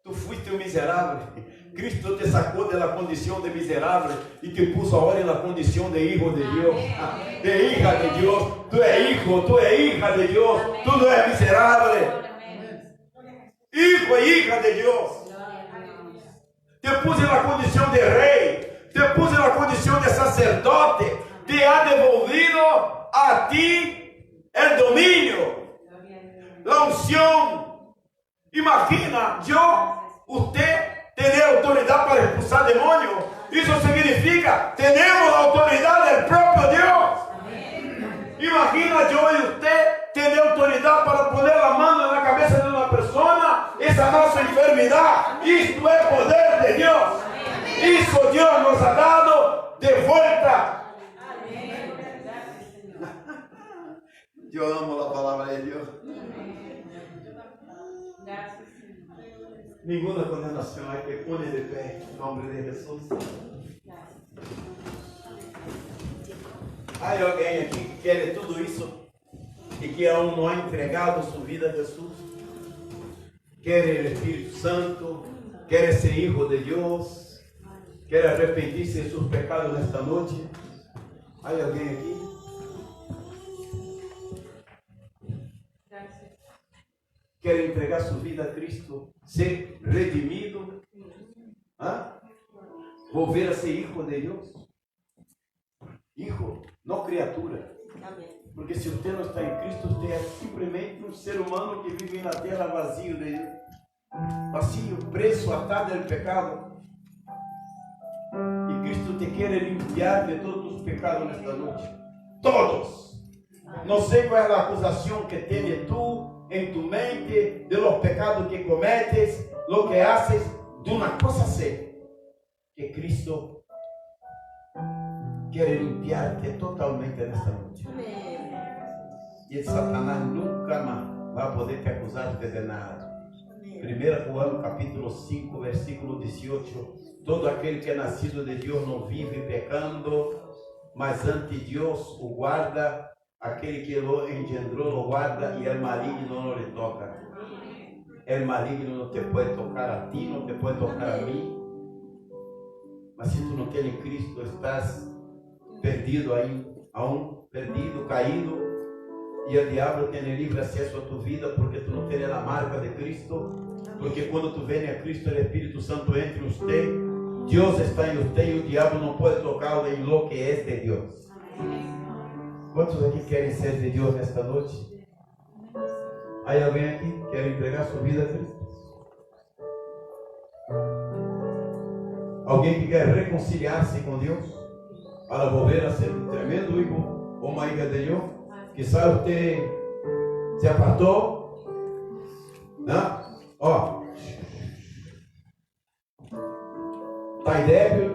Tu fuiste um miserável. Cristo te sacou da condição de miserável e te puso agora na condição de hijo de Deus. De hija de Deus. Tu é hijo, tu é hija de Deus. Tu não és miserável. Hijo e hija de Deus. Te puse na condição de rei. Te puse na condição de sacerdote. Te ha devolvido a ti el dominio, la unción, Imagina usted tener autoridad para expulsar demonios. Eso significa, tenemos la autoridad del propio Dios. Imagina yo y usted tener autoridad para poner la mano en la cabeza de una persona y sanar su enfermedad. Esto es poder de Dios. Eso Dios nos ha dado de vuelta. Yo amo la palabra de Dios. Ninguna condenación hay que pone de pé en nombre de Jesús. Hay alguien aquí que quiere todo eso y que aún no ha entregado su vida a Jesús. Quiere el Espíritu Santo, quiere ser hijo de Dios, quiere arrepentirse de sus pecados esta noche. ¿Hay alguien aquí? Quiere entregar su vida a Cristo, ser redimido, volver a ser hijo de Dios. Hijo, no criatura. Porque si usted no está en Cristo, usted es simplemente un ser humano que vive en la tierra vacío, vacío, preso, atado al pecado. Y Cristo te quiere limpiar de todos tus pecados en esta noche. Todos. No sé cuál es la acusación que tienes tú en tu mente de los pecados que cometes, lo que haces. De una cosa sé, que Cristo quiere limpiarte totalmente en esta noche. Y el Satanás nunca más va a poder te acusarte de nada. 1 Juan capítulo 5, versículo 18. Todo aquel que é nacido de Dios no vive pecando, mas ante Dios o guarda. Aquele que lo engendró lo guarda y el maligno no le toca. El maligno no te puede tocar a ti, no te puede tocar a mí. Mas si tú no tienes Cristo, estás perdido ahí, aún perdido, caído. Y el diablo tiene libre acceso a tu vida porque tú no tienes la marca de Cristo. Porque cuando tú vienes a Cristo, el Espíritu Santo entra en usted. Dios está en usted y el diablo no puede tocarlo en lo que es de Dios. ¿Cuántos aquí quieren ser de Dios esta noche? ¿Hay alguien aquí que quiere entregar su vida a Cristo? ¿Alguien que quiere reconciliarse con Dios para volver a ser un tremendo hijo o una hija de Dios? Quizá usted se apartó, ¿no? Está débil,